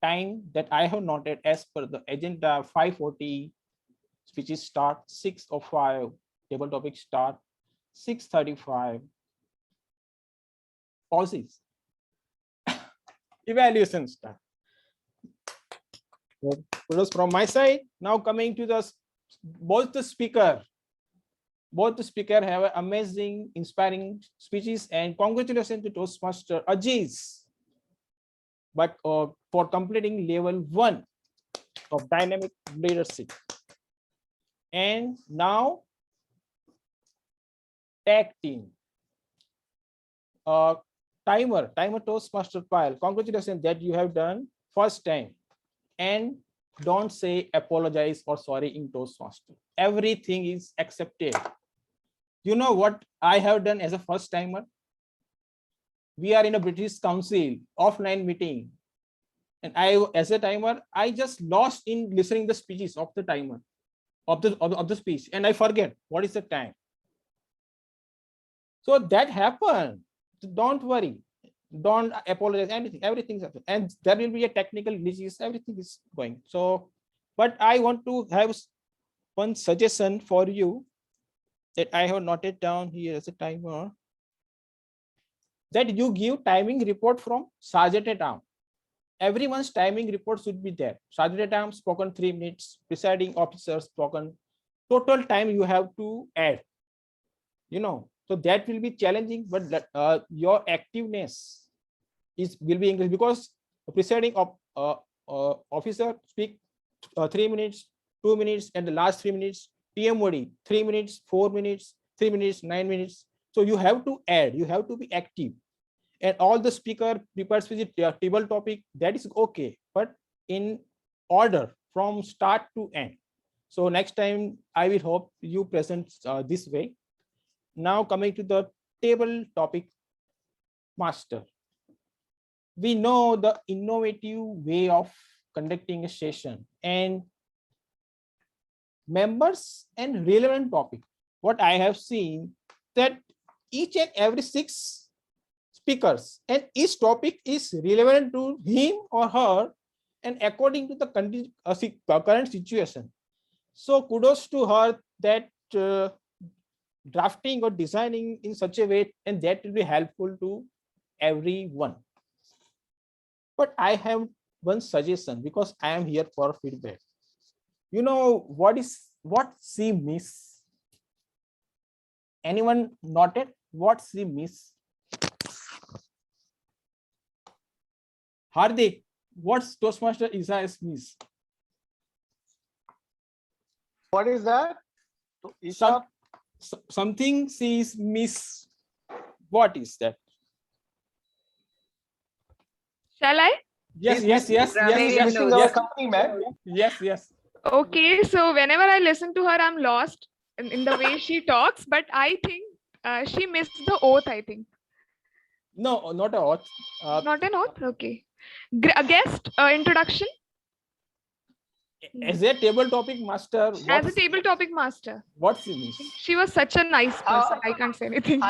time that I have noted as per the agenda 5:40 Speeches start 6:05. Table topic start 6:35. Pauses. Evaluation start. Kudos from my side. Now coming to both the speaker have amazing, inspiring speeches, and congratulations to Toastmaster Aziz, but for completing level 1 of dynamic leadership. And now tag team. Timer Toastmaster Pile. Congratulations that you have done first time. And don't say apologize or sorry in Toastmaster. Everything is accepted. You know what I have done as a first timer? We are in a British Council offline meeting, and as a timer, I just lost in listening the speeches of the timer of the speech, and I forget what is the time. So that happened. Don't worry. Don't apologize. Everything's happened. And there will be a technical glitches. Everything is going. So, but I want to have one suggestion for you that I have noted down here as a timer. That you give timing report from Sergeant at Arms. Everyone's timing report should be there. Sergeant at Arms spoken 3 minutes. Presiding officer spoken. Total time you have to add. You know. So that will be challenging, but your activeness will be increased, because the presiding officer speak 3 minutes, 2 minutes, and the last 3 minutes. TMOD 3 minutes, 4 minutes, 3 minutes, 9 minutes. So you have to add. You have to be active, and all the speaker prepares with the table topic. That is okay, but in order from start to end. So next time I will hope you present this way. Now coming to the table topic master. We know the innovative way of conducting a session and members and relevant topic. What I have seen that each and every 6 speakers and each topic is relevant to him or her and according to the current situation. So kudos to her that drafting or designing in such a way, and that will be helpful to everyone. But I have one suggestion, because I am here for feedback. You know what she miss? Anyone noted what she miss? Hardik, what's Toastmaster Isaiah's miss? What is that? Something she is miss. What is that? Shall I? Yes. Missing our company, man. Yes. Okay, so whenever I listen to her, I'm lost in the way she talks, but I think she missed the oath, I think. No, not an oath. Not an oath? Okay. A guest introduction? As a table topic master. As a table topic master. What's she miss? She was such a nice person. I can't say anything.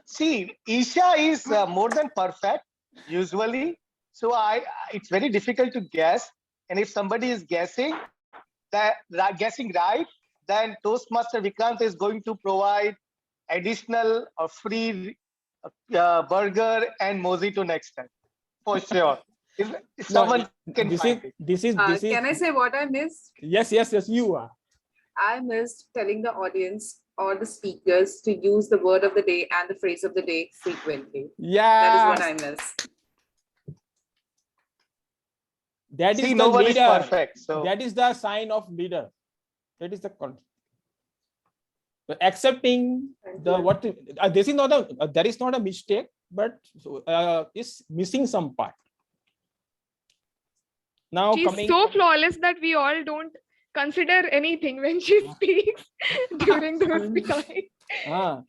See, Isha is more than perfect, usually. So it's very difficult to guess. And if somebody is guessing right, then Toastmaster Vikrant is going to provide additional or free burger and mojito next time, for sure. If someone can find it. Can I say what I missed? Yes, you are. I missed telling the audience or the speakers to use the word of the day and the phrase of the day frequently. Yeah. That is what I missed. That is the leader. Perfect, so. That is the sign of leader. That is the concept. Accepting this is not there is not a mistake, but is missing some part. Now she's so flawless that we all don't consider anything when she speaks during those times.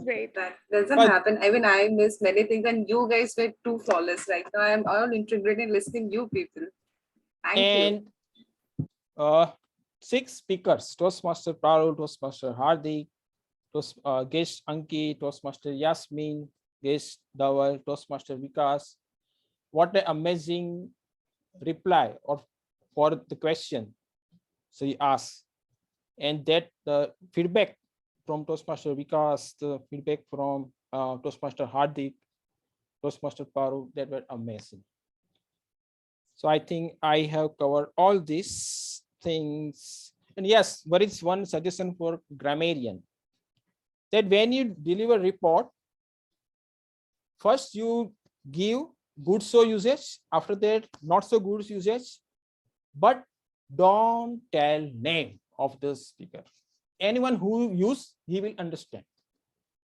Great. That doesn't happen. I mean, I miss many things, and you guys were too flawless. Right now, I'm all integrated in listening to you people. Thank you. 6 speakers: Toastmaster Parul, Toastmaster Hardik, guest Ankit, Toastmaster Yasmin, guest Dawal, Toastmaster Vikas. What an amazing reply for the question. So he asked, and that the feedback from Toastmaster Vikas, the feedback from Toastmaster Hardik, Toastmaster Paru, that were amazing. So I think I have covered all these things. And yes, but it's one suggestion for grammarian, that when you deliver report, first you give good so usage, after that not so good usage, but don't tell name of the speaker. Anyone who use, he will understand.